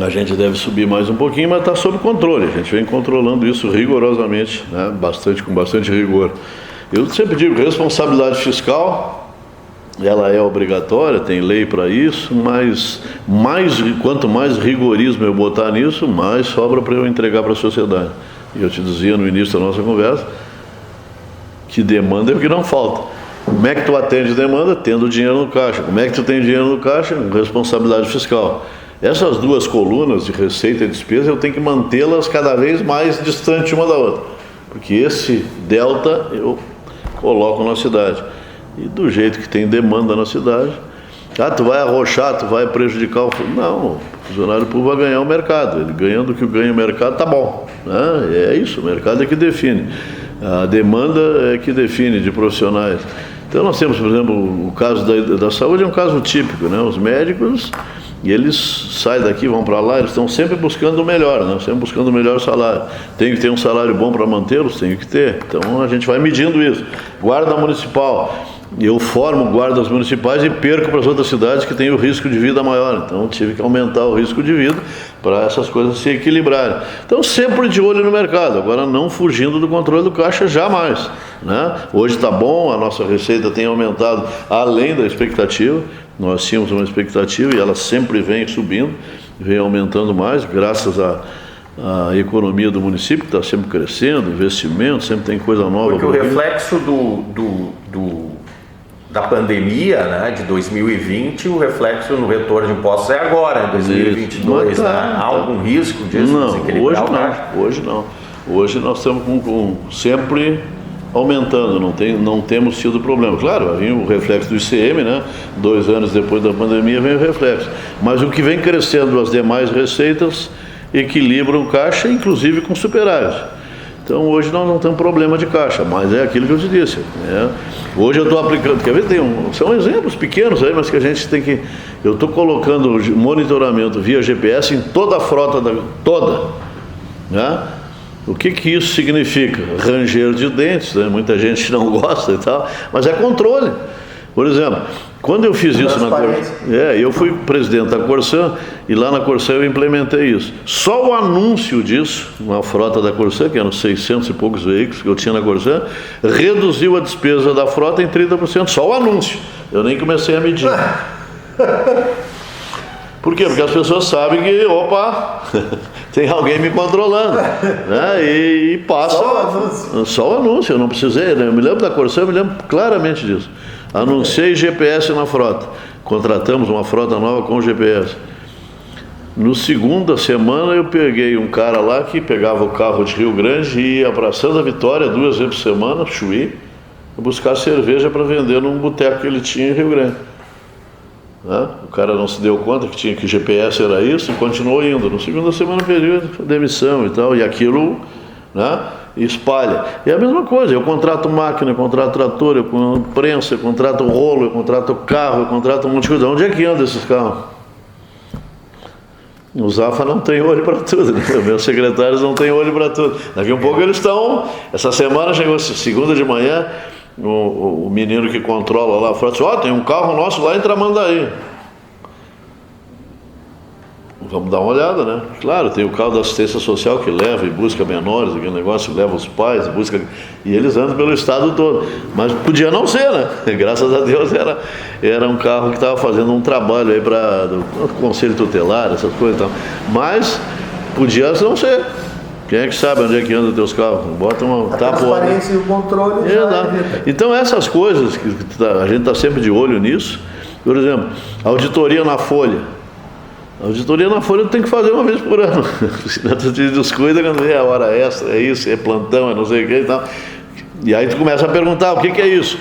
A gente deve subir mais um pouquinho, mas está sob controle. A gente vem controlando isso rigorosamente, né? Com bastante rigor. Eu sempre digo que a responsabilidade fiscal, ela é obrigatória, tem lei para isso, mas quanto mais rigorismo eu botar nisso, mais sobra para eu entregar para a sociedade. E eu te dizia no início da nossa conversa que demanda é o que não falta. Como é que tu atende demanda? Tendo dinheiro no caixa. Como é que tu tem dinheiro no caixa? Responsabilidade fiscal. Essas duas colunas de receita e despesa eu tenho que mantê-las cada vez mais distantes uma da outra, porque esse delta eu coloco na cidade, e do jeito que tem demanda na cidade, tu vai arrochar, tu vai prejudicar não, o funcionário público vai ganhar o mercado, ele ganhando o que ganha o mercado, tá bom, né? É isso, o mercado é que define, a demanda é que define de profissionais. Então nós temos, por exemplo, o caso da saúde é um caso típico, né? Os médicos, e eles saem daqui, vão para lá, eles estão sempre buscando o melhor, né? Sempre buscando o melhor salário. Tem que ter um salário bom para mantê-los? Tem que ter. Então a gente vai medindo isso. Guarda municipal, eu formo guardas municipais e perco para as outras cidades que têm o risco de vida maior. Então tive que aumentar o risco de vida para essas coisas se equilibrarem. Então sempre de olho no mercado, agora não fugindo do controle do caixa jamais, né? Hoje está bom, a nossa receita tem aumentado além da expectativa. Nós tínhamos uma expectativa e ela sempre vem subindo, vem aumentando mais, graças à economia do município, que está sempre crescendo, investimento, sempre tem coisa nova. Porque o reflexo da pandemia, né, de 2020, o reflexo no retorno de impostos é agora, em 2022. Né? Há algum risco disso? Não, hoje não. Hoje nós estamos sempre aumentando, não temos tido problema. Claro, vem o reflexo do ICM, né? 2 anos depois da pandemia vem o reflexo. Mas o que vem crescendo, as demais receitas equilibram o caixa, inclusive com superávit. Então hoje nós não temos problema de caixa, mas é aquilo que eu te disse. Né? Hoje eu estou aplicando, quer ver, são exemplos pequenos aí, mas que a gente tem que... Eu estou colocando monitoramento via GPS em toda a frota, toda, né? O que isso significa? Ranger de dentes, né? Muita gente não gosta e tal, mas é controle. Por exemplo, quando eu fiz isso na Corsã, eu fui presidente da Corsã e lá na Corsã eu implementei isso. Só o anúncio disso, na frota da Corsã, que eram 600 e poucos veículos que eu tinha na Corsã, reduziu a despesa da frota em 30%, só o anúncio. Eu nem comecei a medir. Por quê? Porque as pessoas sabem que, tem alguém me controlando, né? E passa. Só o anúncio, eu não precisei, né? Eu me lembro da Corsã, eu me lembro claramente disso. Anunciei GPS na frota. Contratamos uma frota nova com GPS. No segunda semana eu peguei um cara lá que pegava o carro de Rio Grande e ia para Santa Vitória 2 vezes por semana, Chuí, buscar cerveja para vender num boteco que ele tinha em Rio Grande. O cara não se deu conta que GPS era isso e continuou indo. Na segunda semana pediu demissão e tal, e aquilo, né, espalha. E é a mesma coisa, eu contrato máquina, eu contrato trator, eu contrato prensa, eu contrato rolo, eu contrato carro, eu contrato um monte de coisa. Onde é que anda esses carros? O Zafra não tem olho para tudo, né? Os meus secretários não têm olho para tudo. Daqui a um pouco eles estão... Essa semana chegou segunda de manhã, o menino que controla lá falou assim, tem um carro nosso lá em Tramandaí. Vamos dar uma olhada, né? Claro, tem o carro da assistência social que leva e busca menores, aquele negócio, leva os pais, busca... E eles andam pelo estado todo. Mas podia não ser, né? Graças a Deus era um carro que estava fazendo um trabalho aí para o Conselho Tutelar, essas coisas e tal. Mas podia não ser. Quem é que sabe onde é que anda os teus carros? Bota uma transparência e o controle Então essas coisas, que a gente está sempre de olho nisso. Por exemplo, auditoria na Folha. A auditoria na Folha tem que fazer uma vez por ano. Senão tu te descuida quando é a hora extra, é isso, é plantão, é não sei o que e tal. E aí tu começa a perguntar, o que é isso?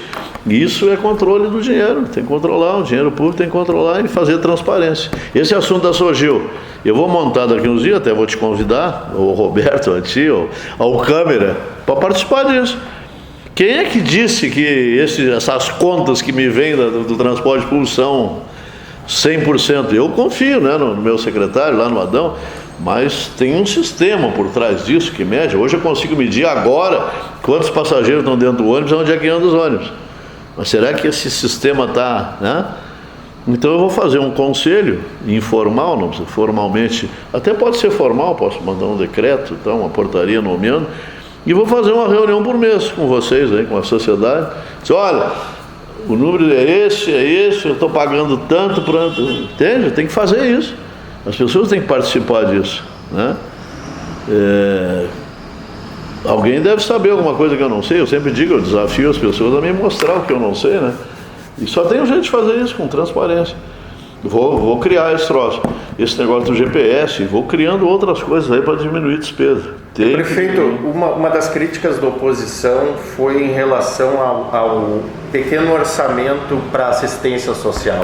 Isso é controle do dinheiro, tem que controlar, o dinheiro público tem que controlar e fazer transparência. Esse assunto da Sogil, eu vou montar daqui uns dias, até vou te convidar, o Roberto, a ti, ao câmera, para participar disso. Quem é que disse que essas contas que me vêm do transporte público são 100%? Eu confio, né, no meu secretário lá no Adão, mas tem um sistema por trás disso que mede. Hoje eu consigo medir agora quantos passageiros estão dentro do ônibus e onde é que andam os ônibus. Mas será que esse sistema está, né? Então eu vou fazer um conselho informal, não precisa formalmente, até pode ser formal, posso mandar um decreto, então, uma portaria nomeando, e vou fazer uma reunião por mês com vocês, aí, com a sociedade. Diz, olha, o número é esse, eu estou pagando tanto, entende? Tem que fazer isso. As pessoas têm que participar disso, né? Alguém deve saber alguma coisa que eu não sei. Eu sempre digo, eu desafio as pessoas a me mostrar o que eu não sei, né? E só tem um jeito de fazer isso, com transparência. Vou criar esse troço, esse negócio do GPS, vou criando outras coisas aí para diminuir despesa. Prefeito, uma das críticas da oposição foi em relação ao pequeno orçamento para assistência social.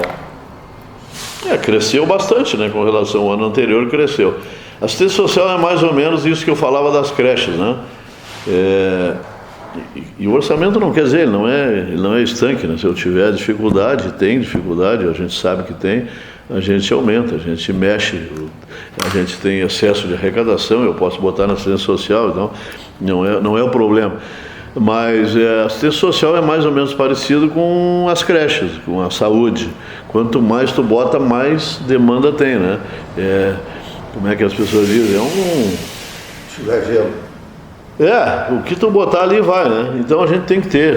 Cresceu bastante, né? Com relação ao ano anterior, cresceu. Assistência social é mais ou menos isso que eu falava das creches, né? E o orçamento não quer dizer, ele não é estanque, né? Se eu tiver dificuldade, tem dificuldade, a gente sabe que tem, a gente aumenta, a gente mexe, a gente tem excesso de arrecadação, eu posso botar na assistência social, então não é o problema. Mas a assistência social é mais ou menos parecido com as creches, com a saúde. Quanto mais tu bota, mais demanda tem, né? Como é que as pessoas dizem? O que tu botar ali vai, né? Então a gente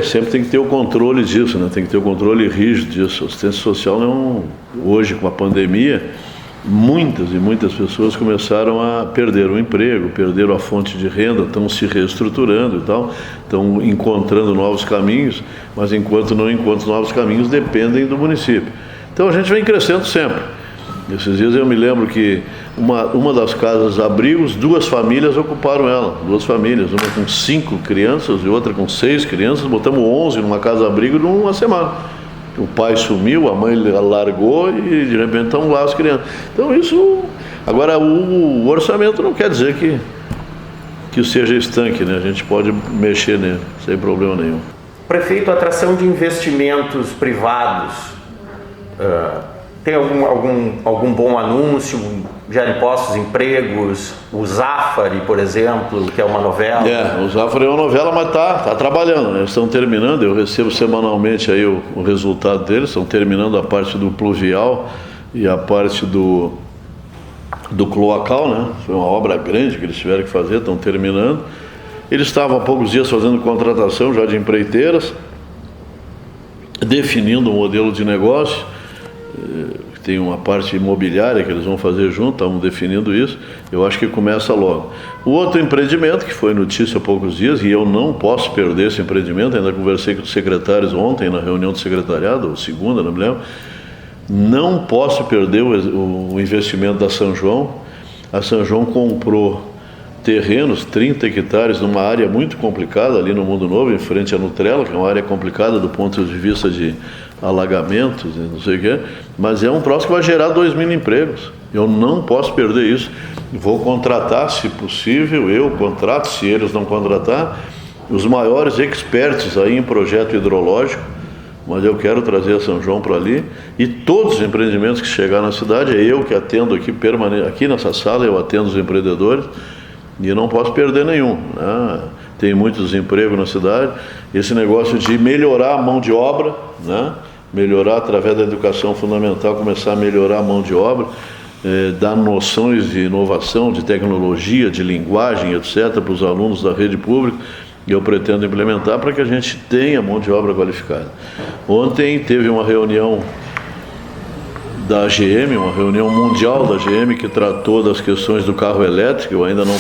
sempre tem que ter o controle disso, né? Tem que ter o controle rígido disso. A assistência social hoje com a pandemia, muitas e muitas pessoas começaram a perder o emprego, perderam a fonte de renda, estão se reestruturando e tal, estão encontrando novos caminhos, mas enquanto não encontram novos caminhos, dependem do município. Então a gente vem crescendo sempre. Esses dias eu me lembro que uma das casas abrigos, 2 famílias ocuparam ela, 2 famílias, uma com 5 crianças e outra com 6 crianças, botamos 11 numa casa abrigo numa semana. O pai sumiu, a mãe largou e de repente estão lá as crianças. Então isso, agora o orçamento não quer dizer que seja estanque, né? A gente pode mexer nele, sem problema nenhum. Prefeito, atração de investimentos privados, tem algum bom anúncio, gera impostos, empregos, o Zafari, por exemplo, que é uma novela? O Zafari é uma novela, mas tá trabalhando, né? Eles estão terminando, eu recebo semanalmente aí o resultado deles, estão terminando a parte do pluvial e a parte do cloacal, né? Foi uma obra grande que eles tiveram que fazer, estão terminando. Eles estavam há poucos dias fazendo contratação já de empreiteiras, definindo um modelo de negócio. Tem uma parte imobiliária que eles vão fazer junto, estamos definindo isso, eu acho que começa logo. O outro empreendimento, que foi notícia há poucos dias, e eu não posso perder esse empreendimento, ainda conversei com os secretários ontem na reunião do secretariado, ou segunda, não me lembro, não posso perder o investimento da São João. A São João comprou terrenos, 30 hectares, numa área muito complicada ali no Mundo Novo, em frente à Nutrela, que é uma área complicada do ponto de vista de alagamentos, não sei o que, mas é um troço que vai gerar 2.000 empregos. Eu não posso perder isso. Vou contratar, se possível, eu contrato, se eles não contratar, os maiores experts aí em projeto hidrológico, mas eu quero trazer a São João para ali, e todos os empreendimentos que chegar na cidade, é eu que atendo aqui, aqui nessa sala, eu atendo os empreendedores, e eu não posso perder nenhum, né? Tem muito desemprego na cidade, esse negócio de melhorar a mão de obra, né? Melhorar através da educação fundamental, começar a melhorar a mão de obra, dar noções de inovação, de tecnologia, de linguagem, etc., para os alunos da rede pública, eu pretendo implementar para que a gente tenha mão de obra qualificada. Ontem teve uma reunião da AGM, uma reunião mundial da AGM, que tratou das questões do carro elétrico. Eu ainda não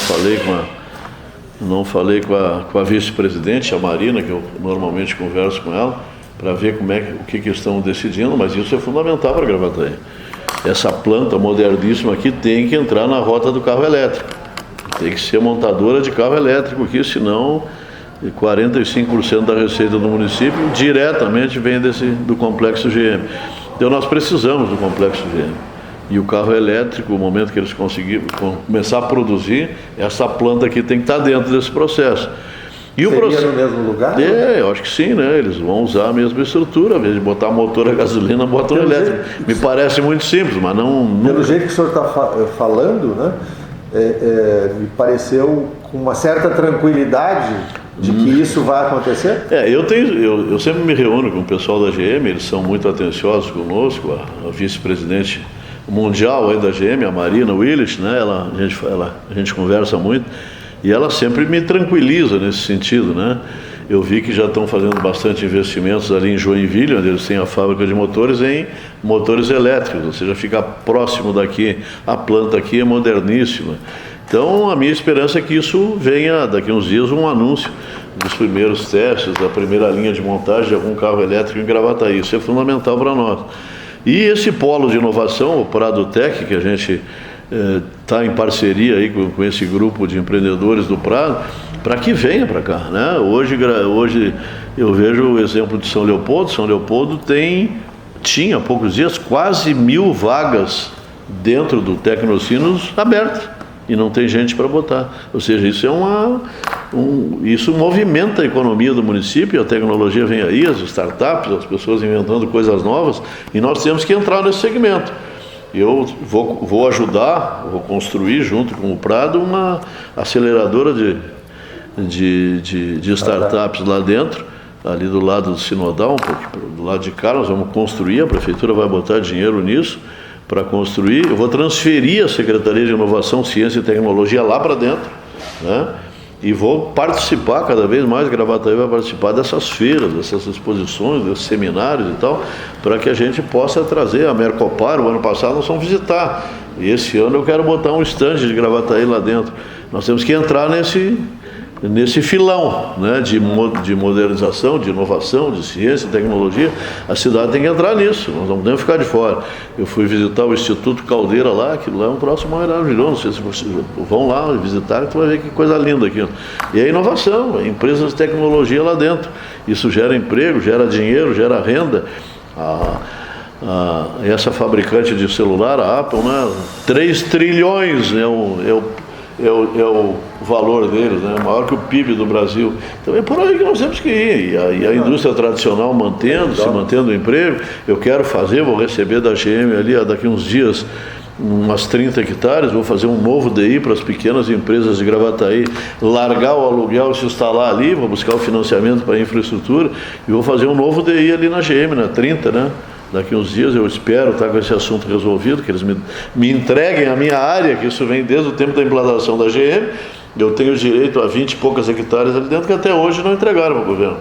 falei com a vice-presidente, a Marina, que eu normalmente converso com ela, para ver o que estão decidindo, mas isso é fundamental para Gravataí. Essa planta moderníssima aqui tem que entrar na rota do carro elétrico. Tem que ser montadora de carro elétrico aqui, senão 45% da receita do município diretamente vem do complexo GM. Então nós precisamos do complexo GM. E o carro elétrico, no momento que eles conseguirem começar a produzir, essa planta aqui tem que estar dentro desse processo. E seria no mesmo lugar? Eu acho que sim, né? Eles vão usar a mesma estrutura, ao invés de botar motor a gasolina, botam elétrico. Me parece muito simples, mas não... Pelo jeito que o senhor está falando, né? Me pareceu com uma certa tranquilidade de que isso vai acontecer? Eu sempre me reúno com o pessoal da GM, eles são muito atenciosos conosco, a vice-presidente mundial aí da GM, a Marina Willis, né? A gente conversa muito, e ela sempre me tranquiliza nesse sentido, né? Eu vi que já estão fazendo bastante investimentos ali em Joinville, onde eles têm a fábrica de motores, em motores elétricos, ou seja, fica próximo daqui, a planta aqui é moderníssima. Então, a minha esperança é que isso venha, daqui a uns dias, um anúncio dos primeiros testes, da primeira linha de montagem de algum carro elétrico em Gravataí. Isso é fundamental para nós. E esse polo de inovação, o Prado Tech, que a gente está em parceria aí com esse grupo de empreendedores do Prado, para que venha para cá, né? Hoje eu vejo o exemplo de São Leopoldo. São Leopoldo tinha há poucos dias quase 1.000 vagas dentro do Tecnocinos abertas, e não tem gente para botar. Ou seja, isso isso movimenta a economia do município, a tecnologia vem aí, as startups, as pessoas inventando coisas novas, e nós temos que entrar nesse segmento. Eu vou ajudar, vou construir junto com o Prado uma aceleradora de startups lá dentro, ali do lado do Sinodal, um pouco do lado de cá. Nós vamos construir, a prefeitura vai botar dinheiro nisso para construir. Eu vou transferir a Secretaria de Inovação, Ciência e Tecnologia lá para dentro, né? E vou participar, cada vez mais Gravataí vai participar dessas feiras, dessas exposições, desses seminários e tal, para que a gente possa trazer a Mercopar. O ano passado nós fomos visitar, e esse ano eu quero botar um estande de Gravataí lá dentro. Nós temos que entrar nesse filão, né, de modernização, de inovação, de ciência e tecnologia. A cidade tem que entrar nisso, nós não podemos ficar de fora. Eu fui visitar o Instituto Caldeira lá, aquilo lá é um troço maravilhoso. Não sei se vocês vão lá visitar, tu vai ver que coisa linda aquilo. E é inovação, é empresas de tecnologia lá dentro. Isso gera emprego, gera dinheiro, gera renda. Essa fabricante de celular, a Apple, né, 3 trilhões é o valor deles, né? Maior que o PIB do Brasil. Então é por aí que nós temos que ir. E a indústria tradicional mantendo o emprego. Eu quero vou receber da GM ali daqui uns dias umas 30 hectares, vou fazer um novo DI para as pequenas empresas de Gravataí, largar o aluguel e se instalar ali, vou buscar o financiamento para a infraestrutura e vou fazer um novo DI ali na GM, na 30, né? Daqui uns dias eu espero estar com esse assunto resolvido, que eles me entreguem a minha área, que isso vem desde o tempo da implantação da GM. Eu tenho direito a 20 e poucas hectares ali dentro que até hoje não entregaram para o governo.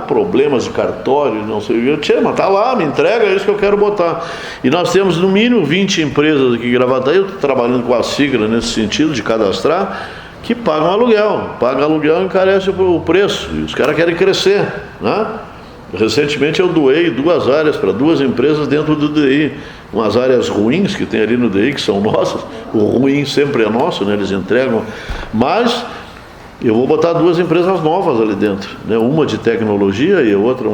Problemas de cartório, não sei o que. Mas está lá, me entrega, é isso que eu quero botar. E nós temos no mínimo 20 empresas aqui em Gravataí, eu estou trabalhando com a sigla nesse sentido de cadastrar, que pagam aluguel. Paga aluguel e encarece o preço. E os caras querem crescer, né? Recentemente eu doei 2 áreas para 2 empresas dentro do DI, umas áreas ruins que tem ali no DI, que são nossas. O ruim sempre é nosso, né? Eles entregam, mas eu vou botar 2 empresas novas ali dentro, né? Uma de tecnologia e a outra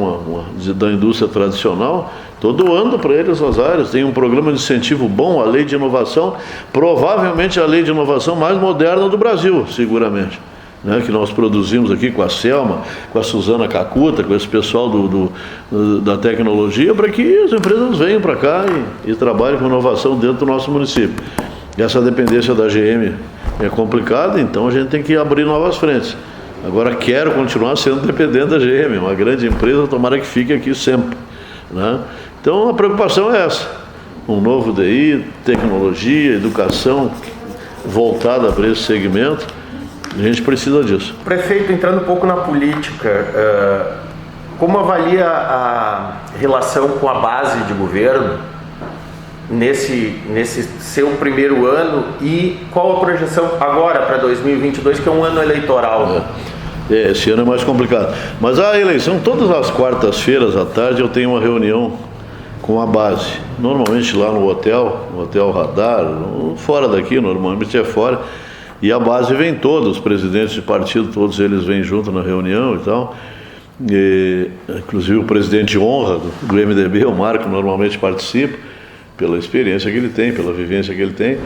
da indústria tradicional. Estou doando para eles as áreas. Tem um programa de incentivo bom, a lei de inovação, provavelmente a lei de inovação mais moderna do Brasil, seguramente. né, que nós produzimos aqui com a Selma, com a Suzana Cacuta, com esse pessoal da tecnologia, para que as empresas venham para cá e trabalhem com inovação dentro do nosso município. Essa dependência da GM é complicada, então a gente tem que abrir novas frentes. Agora quero continuar sendo dependente da GM, uma grande empresa, tomara que fique aqui sempre, né? Então a preocupação é essa, um novo DI, tecnologia, educação voltada para esse segmento, a gente precisa disso. Prefeito, entrando um pouco na política, como avalia a relação com a base de governo nesse seu primeiro ano e qual a projeção agora para 2022, que é um ano eleitoral? Esse ano é mais complicado. Mas a eleição, todas as quartas-feiras à tarde eu tenho uma reunião com a base. Normalmente lá no Hotel Radar, fora daqui, normalmente é fora. E a base vem todos, os presidentes de partido, todos eles vêm junto na reunião e tal. Inclusive o presidente de honra do MDB, o Marco, normalmente participa, pela experiência que ele tem, pela vivência que ele tem.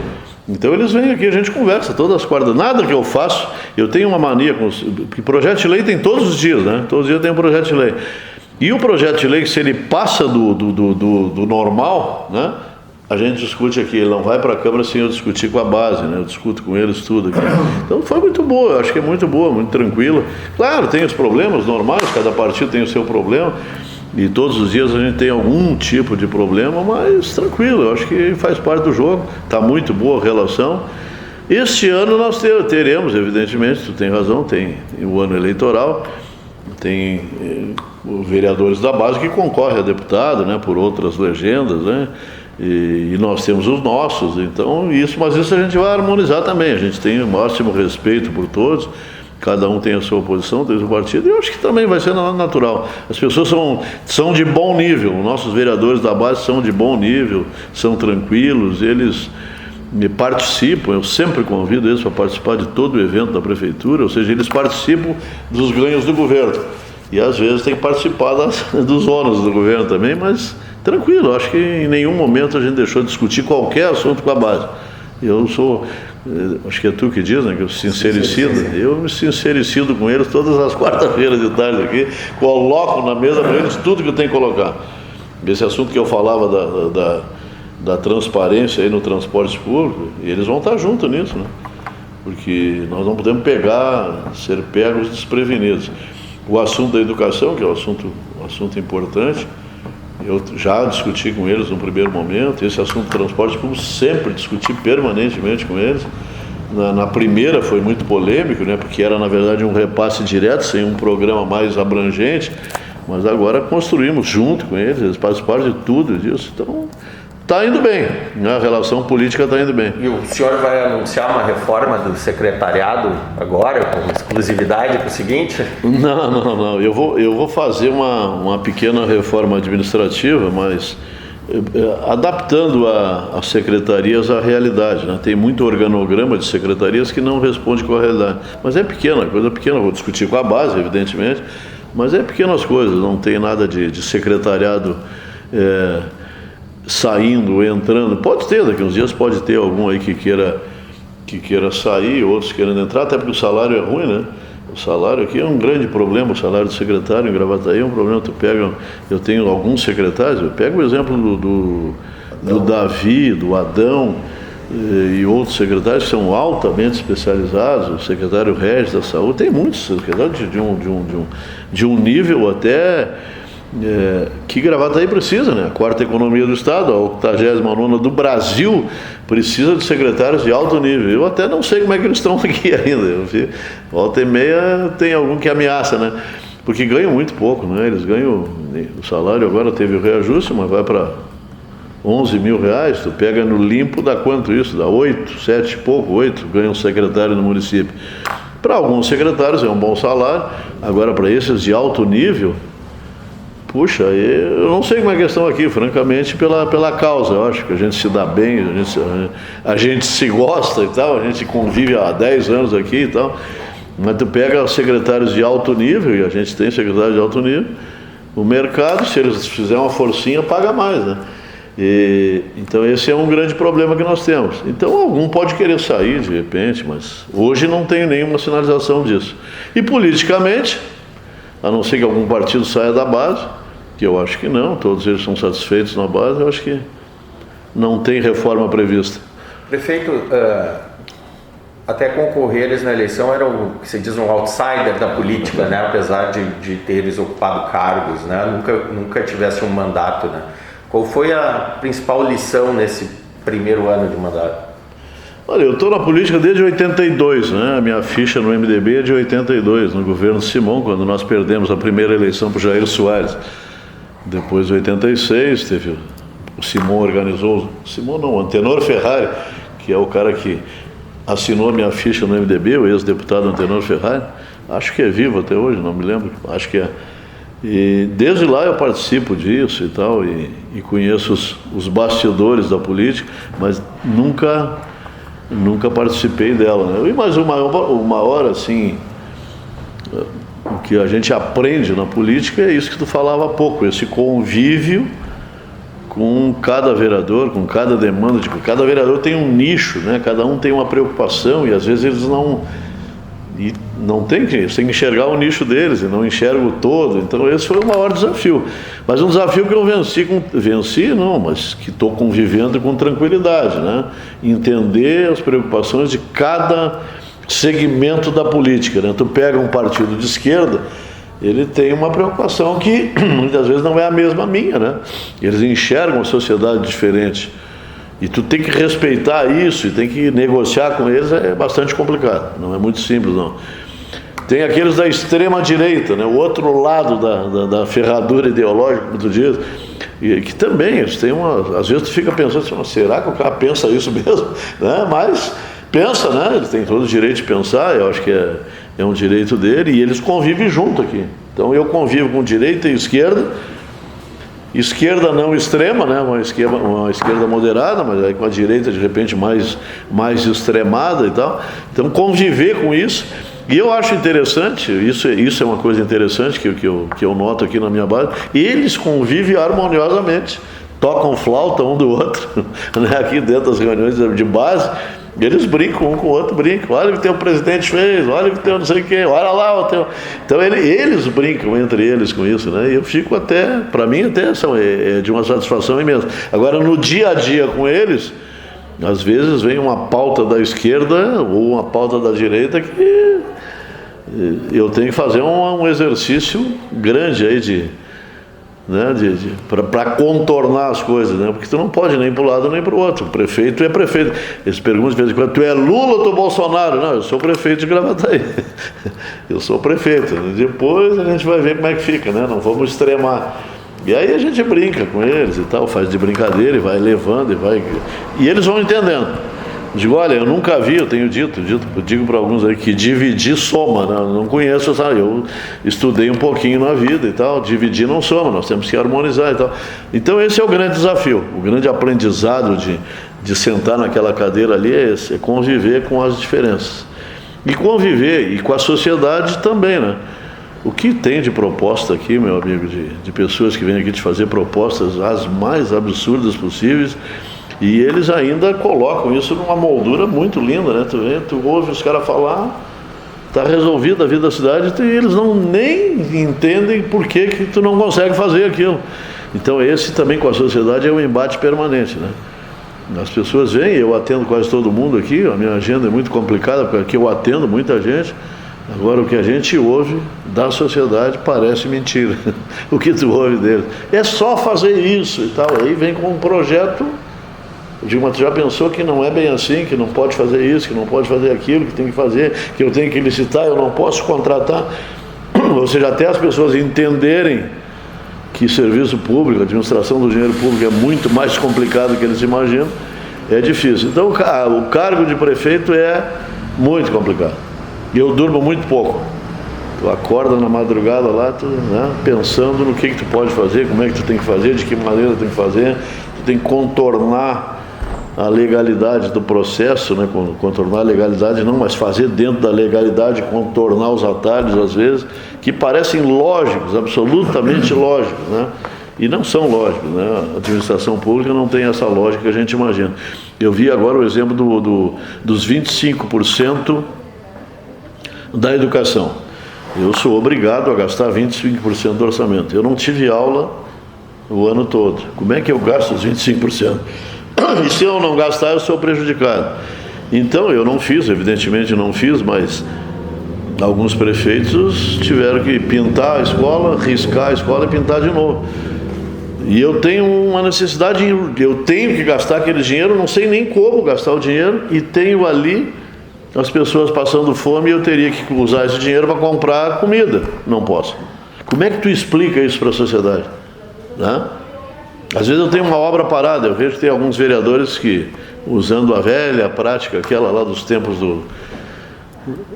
Então eles vêm aqui, a gente conversa todas as quartas. Nada que eu faço, eu tenho uma mania com porque projeto de lei tem todos os dias, né? Todos os dias tem um projeto de lei. E o projeto de lei, se ele passa do normal, né? A gente discute aqui, ele não vai para a Câmara sem eu discutir com a base, né? Eu discuto com eles tudo aqui. Então foi muito boa, eu acho que é muito boa, muito tranquila. Claro, tem os problemas normais, cada partido tem o seu problema. E todos os dias a gente tem algum tipo de problema, mas tranquilo, eu acho que faz parte do jogo, está muito boa a relação. Este ano nós teremos, evidentemente, tu tem razão, tem o ano eleitoral, tem os vereadores da base que concorrem a deputado, né, por outras legendas, né, e nós temos os nossos, então mas isso a gente vai harmonizar também, a gente tem o máximo respeito por todos. Cada um tem a sua posição, tem o seu partido, e eu acho que também vai ser natural. As pessoas são de bom nível, nossos vereadores da base são de bom nível, são tranquilos, eles participam, eu sempre convido eles para participar de todo o evento da prefeitura, ou seja, eles participam dos ganhos do governo. E às vezes tem que participar dos ônus do governo também, mas tranquilo, acho que em nenhum momento a gente deixou de discutir qualquer assunto com a base. Acho que é tu que diz, né, que eu sincericido. Eu me sincericido com eles todas as quartas-feiras de tarde aqui, coloco na mesa para eles tudo que eu tenho que colocar. Esse assunto que eu falava da transparência aí no transporte público, e eles vão estar junto nisso, né? Porque nós não podemos ser pegos desprevenidos. O assunto da educação, que é um assunto importante, eu já discuti com eles no primeiro momento. Esse assunto do transporte público sempre discuti permanentemente com eles. Na primeira foi muito polêmico, né, porque era na verdade um repasse direto, sem um programa mais abrangente, mas agora construímos junto com eles participaram de tudo disso, então está indo bem, né? A relação política está indo bem. E o senhor vai anunciar uma reforma do secretariado agora, com exclusividade para o seguinte? Não. Eu vou fazer uma pequena reforma administrativa, mas adaptando as secretarias à realidade, né? Tem muito organograma de secretarias que não responde com a realidade. Mas é pequena, coisa pequena, vou discutir com a base, evidentemente, mas é pequenas coisas, não tem nada de secretariado saindo, entrando. Pode ter, daqui uns dias pode ter algum aí que queira sair, outros querendo entrar, até porque o salário é ruim, né? O salário aqui é um grande problema, o salário do secretário em Gravataí é um problema. Eu tenho alguns secretários, eu pego o exemplo do Davi, do Adão e outros secretários que são altamente especializados, o secretário Regis da Saúde, tem muitos secretários de um nível até que Gravataí precisa, né? A quarta economia do Estado, a 89ª do Brasil, precisa de secretários de alto nível. Eu até não sei como é que eles estão aqui ainda. Volta e meia tem algum que ameaça, né? Porque ganham muito pouco, né? Eles ganham, o salário agora teve o reajuste, mas vai para 11 mil reais, tu pega no limpo, dá quanto isso? Dá 8, 7 e pouco, 8, ganha um secretário no município. Para alguns secretários é um bom salário, agora para esses de alto nível, puxa, eu não sei como é a questão aqui, francamente, pela causa. Eu acho que a gente se dá bem, a gente se gosta e tal, a gente convive há 10 anos aqui e tal, mas tu pega secretários de alto nível, e a gente tem secretários de alto nível, o mercado, se eles fizerem uma forcinha, paga mais, né? Então esse é um grande problema que nós temos. Então algum pode querer sair de repente, mas hoje não tem nenhuma sinalização disso. E politicamente, a não ser que algum partido saia da base, que eu acho que não, todos eles são satisfeitos na base, eu acho que não tem reforma prevista. Prefeito, até concorreres na eleição era o que se diz um outsider da política, né? Apesar de teres ocupado cargos, né? Nunca tivesse um mandato, né? Qual foi a principal lição nesse primeiro ano de mandato? Olha, eu estou na política desde 82, né? A minha ficha no MDB é de 82, no governo Simão, quando nós perdemos a primeira eleição para o Jair Soares. Depois de 86, teve o Simão organizou, Simão não, o Antenor Ferrari, que é o cara que assinou a minha ficha no MDB, o ex-deputado Antenor Ferrari, acho que é vivo até hoje, não me lembro, acho que é. E desde lá eu participo disso e tal, e conheço os bastidores da política, mas nunca participei dela, né? Mas uma hora assim, o que a gente aprende na política é isso que tu falava há pouco, esse convívio com cada vereador, com cada demanda, tipo, cada vereador tem um nicho, né? Cada um tem uma preocupação e às vezes eles não tem que enxergar o nicho deles e não enxergam o todo. Então esse foi o maior desafio, mas um desafio que eu venci não, mas que estou convivendo com tranquilidade, né? Entender as preocupações de cada segmento da política, né? Tu pega um partido de esquerda, ele tem uma preocupação que muitas vezes não é a mesma minha, né? Eles enxergam a sociedade diferente. E tu tem que respeitar isso e tem que negociar com eles, é bastante complicado, não é muito simples não. Tem aqueles da extrema direita, né? O outro lado da ferradura ideológica, como tu diz, e que também eles têm às vezes tu fica pensando assim, será que o cara pensa isso mesmo? Né? Mas pensa, né? Ele tem todo o direito de pensar, eu acho que é um direito dele, e eles convivem junto aqui. Então eu convivo com direita e esquerda não extrema, né? Uma esquerda moderada, mas aí com a direita de repente mais extremada e tal. Então conviver com isso, e eu acho interessante, isso é uma coisa interessante que eu noto aqui na minha base, eles convivem harmoniosamente, tocam flauta um do outro, né? Aqui dentro das reuniões de base, eles brincam um com o outro, olha o que teu presidente fez, olha o que teu não sei o que, olha lá o teu. Então eles brincam entre eles com isso, né? E eu fico até, para mim até é de uma satisfação imensa. Agora no dia a dia com eles, às vezes vem uma pauta da esquerda ou uma pauta da direita que eu tenho que fazer um exercício grande aí para contornar as coisas, né? Porque tu não pode nem para um lado nem para o outro. O prefeito é prefeito. Eles perguntam de vez em quando, tu é Lula ou tu é Bolsonaro? Não, eu sou prefeito de Gravataí. Eu sou prefeito. Depois a gente vai ver como é que fica, né? Não vamos extremar. E aí a gente brinca com eles e tal, faz de brincadeira e vai levando e eles vão entendendo. Digo, olha, eu nunca vi, eu tenho digo para alguns aí que dividir soma, né? Eu não conheço, sabe? Eu estudei um pouquinho na vida e tal, dividir não soma, nós temos que harmonizar e tal. Então esse é o grande desafio, o grande aprendizado de sentar naquela cadeira ali é esse, é conviver com as diferenças. E conviver, e com a sociedade também, né? O que tem de proposta aqui, meu amigo, de pessoas que vêm aqui te fazer propostas as mais absurdas possíveis, e eles ainda colocam isso numa moldura muito linda, né? Tu ouve os caras falar, está resolvida a vida da cidade, e eles nem entendem por que tu não consegue fazer aquilo. Então esse também com a sociedade é um embate permanente, né? As pessoas vêm, eu atendo quase todo mundo aqui, a minha agenda é muito complicada, porque aqui eu atendo muita gente. Agora o que a gente ouve da sociedade parece mentira. O que tu ouve deles é só fazer isso e tal. Aí vem com um projeto de tu já pensou que não é bem assim, que não pode fazer isso, que não pode fazer aquilo, que tem que fazer, que eu tenho que licitar, eu não posso contratar. Ou seja, até as pessoas entenderem que serviço público, administração do dinheiro público é muito mais complicado do que eles imaginam, é difícil. Então o cargo de prefeito é muito complicado. E eu durmo muito pouco. Tu acorda na madrugada lá, né, pensando no que tu pode fazer, como é que tu tem que fazer, de que maneira tu tem que fazer. Tu tem que contornar a legalidade do processo, né? Contornar a legalidade não, mas fazer dentro da legalidade, contornar os atalhos às vezes, que parecem lógicos, absolutamente lógicos, né? e não são lógicos, né? A administração pública não tem essa lógica que a gente imagina. Eu vi agora o exemplo dos 25% da educação. Eu sou obrigado a gastar 25% do orçamento. Eu não tive aula o ano todo. Como é que eu gasto os 25%? E se eu não gastar, eu sou prejudicado. Então, eu não fiz, evidentemente não fiz, mas alguns prefeitos tiveram que pintar a escola, riscar a escola e pintar de novo. E eu tenho uma necessidade, eu tenho que gastar aquele dinheiro, não sei nem como gastar o dinheiro, e tenho ali as pessoas passando fome e eu teria que usar esse dinheiro para comprar comida. Não posso. Como é que tu explica isso para a sociedade? Né? Às vezes eu tenho uma obra parada, eu vejo que tem alguns vereadores que, usando a velha prática, aquela lá dos tempos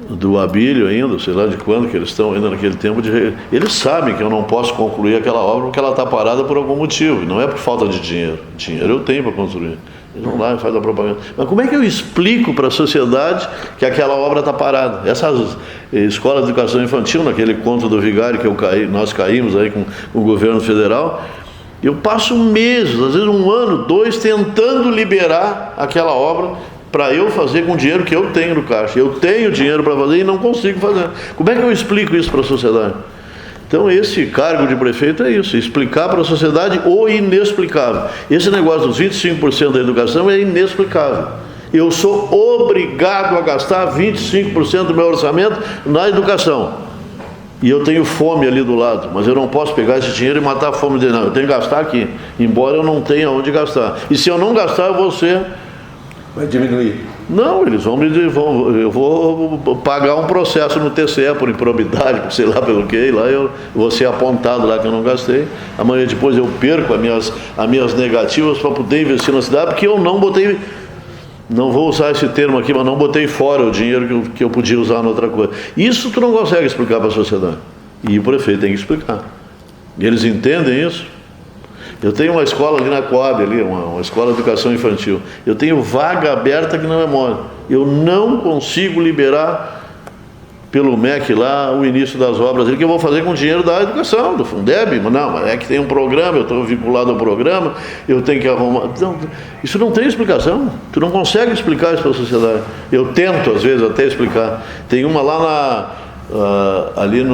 do Abílio ainda, sei lá de quando que eles estão ainda naquele tempo, eles sabem que eu não posso concluir aquela obra porque ela está parada por algum motivo, e não é por falta de dinheiro. Dinheiro eu tenho para construir. Eles vão lá e fazem a propaganda. Mas como é que eu explico para a sociedade que aquela obra está parada? Essas escolas de educação infantil, naquele conto do vigário que nós caímos aí com o governo federal, eu passo meses, às vezes 1 ano, 2, tentando liberar aquela obra para eu fazer com o dinheiro que eu tenho no caixa. Eu tenho dinheiro para fazer e não consigo fazer. Como é que eu explico isso para a sociedade? Então esse cargo de prefeito é isso, explicar para a sociedade o inexplicável. Esse negócio dos 25% da educação é inexplicável. Eu sou obrigado a gastar 25% do meu orçamento na educação. E eu tenho fome ali do lado, mas eu não posso pegar esse dinheiro e matar a fome dele. Não, eu tenho que gastar aqui, embora eu não tenha onde gastar. E se eu não gastar, eu vou ser... Vai diminuir. Não, eles eu vou pagar um processo no TCE por improbidade, por sei lá pelo que, lá eu vou ser apontado lá que eu não gastei. Amanhã depois eu perco as minhas negativas para poder investir na cidade, porque eu não botei, não vou usar esse termo aqui, mas não botei fora o dinheiro que eu podia usar em outra coisa. Isso tu não consegue explicar para a sociedade. E o prefeito tem que explicar. E eles entendem isso. Eu tenho uma escola ali na Coab, ali, uma escola de educação infantil. Eu tenho vaga aberta que não é mole. Eu não consigo liberar pelo MEC lá o início das obras, que eu vou fazer com o dinheiro da educação, do Fundeb. Não, mas é que tem um programa, eu estou vinculado ao programa, eu tenho que arrumar. Não, isso não tem explicação. Tu não consegue explicar isso para a sociedade. Eu tento, às vezes, até explicar. Tem uma lá ali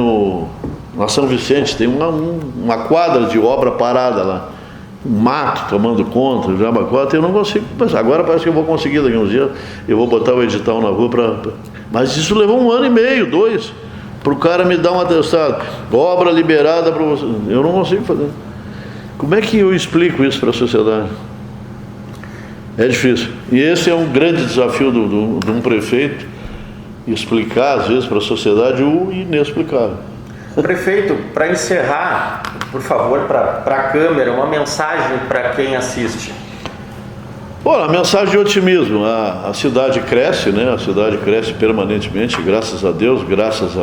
na São Vicente, tem uma quadra de obra parada lá. Mato tomando conta, Jabacota, eu não consigo. Mas agora parece que eu vou conseguir daqui a uns dias. Eu vou botar o edital na rua Mas isso levou 1 ano e meio, 2, para o cara me dar um atestado. Obra liberada para você. Eu não consigo fazer. Como é que eu explico isso para a sociedade? É difícil. E esse é um grande desafio de um prefeito, explicar às vezes para a sociedade o inexplicável. Prefeito, para encerrar, por favor, para a câmera, uma mensagem para quem assiste. Bom, a mensagem de otimismo. A cidade cresce, né? A cidade cresce permanentemente, graças a Deus, graças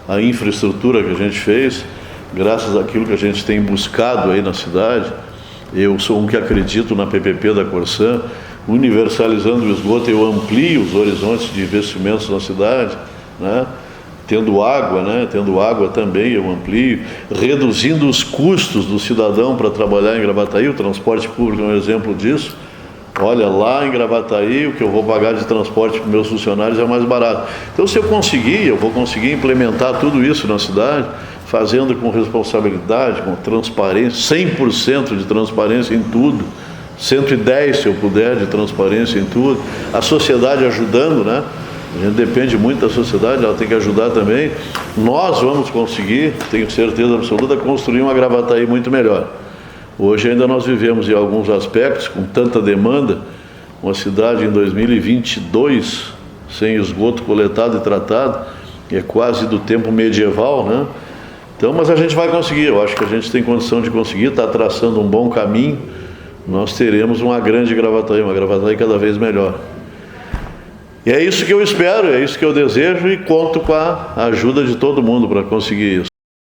à infraestrutura que a gente fez, graças àquilo que a gente tem buscado aí na cidade. Eu sou um que acredito na PPP da Corsã, universalizando o esgoto, eu amplio os horizontes de investimentos na cidade, né? Tendo água também eu amplio, reduzindo os custos do cidadão para trabalhar em Gravataí. O transporte público é um exemplo disso. Olha, lá em Gravataí o que eu vou pagar de transporte para meus funcionários é mais barato. Então se eu vou conseguir implementar tudo isso na cidade, fazendo com responsabilidade, com transparência, 100% de transparência em tudo, 110 se eu puder de transparência em tudo, a sociedade ajudando, né? A gente depende muito da sociedade, ela tem que ajudar também. Nós vamos conseguir, tenho certeza absoluta, construir uma Gravataí muito melhor. Hoje ainda nós vivemos em alguns aspectos, com tanta demanda, uma cidade em 2022, sem esgoto coletado e tratado, é quase do tempo medieval, né? Então, mas a gente vai conseguir, eu acho que a gente tem condição de conseguir, está traçando um bom caminho, nós teremos uma grande Gravataí, uma Gravataí cada vez melhor. E é isso que eu espero, é isso que eu desejo e conto com a ajuda de todo mundo para conseguir isso.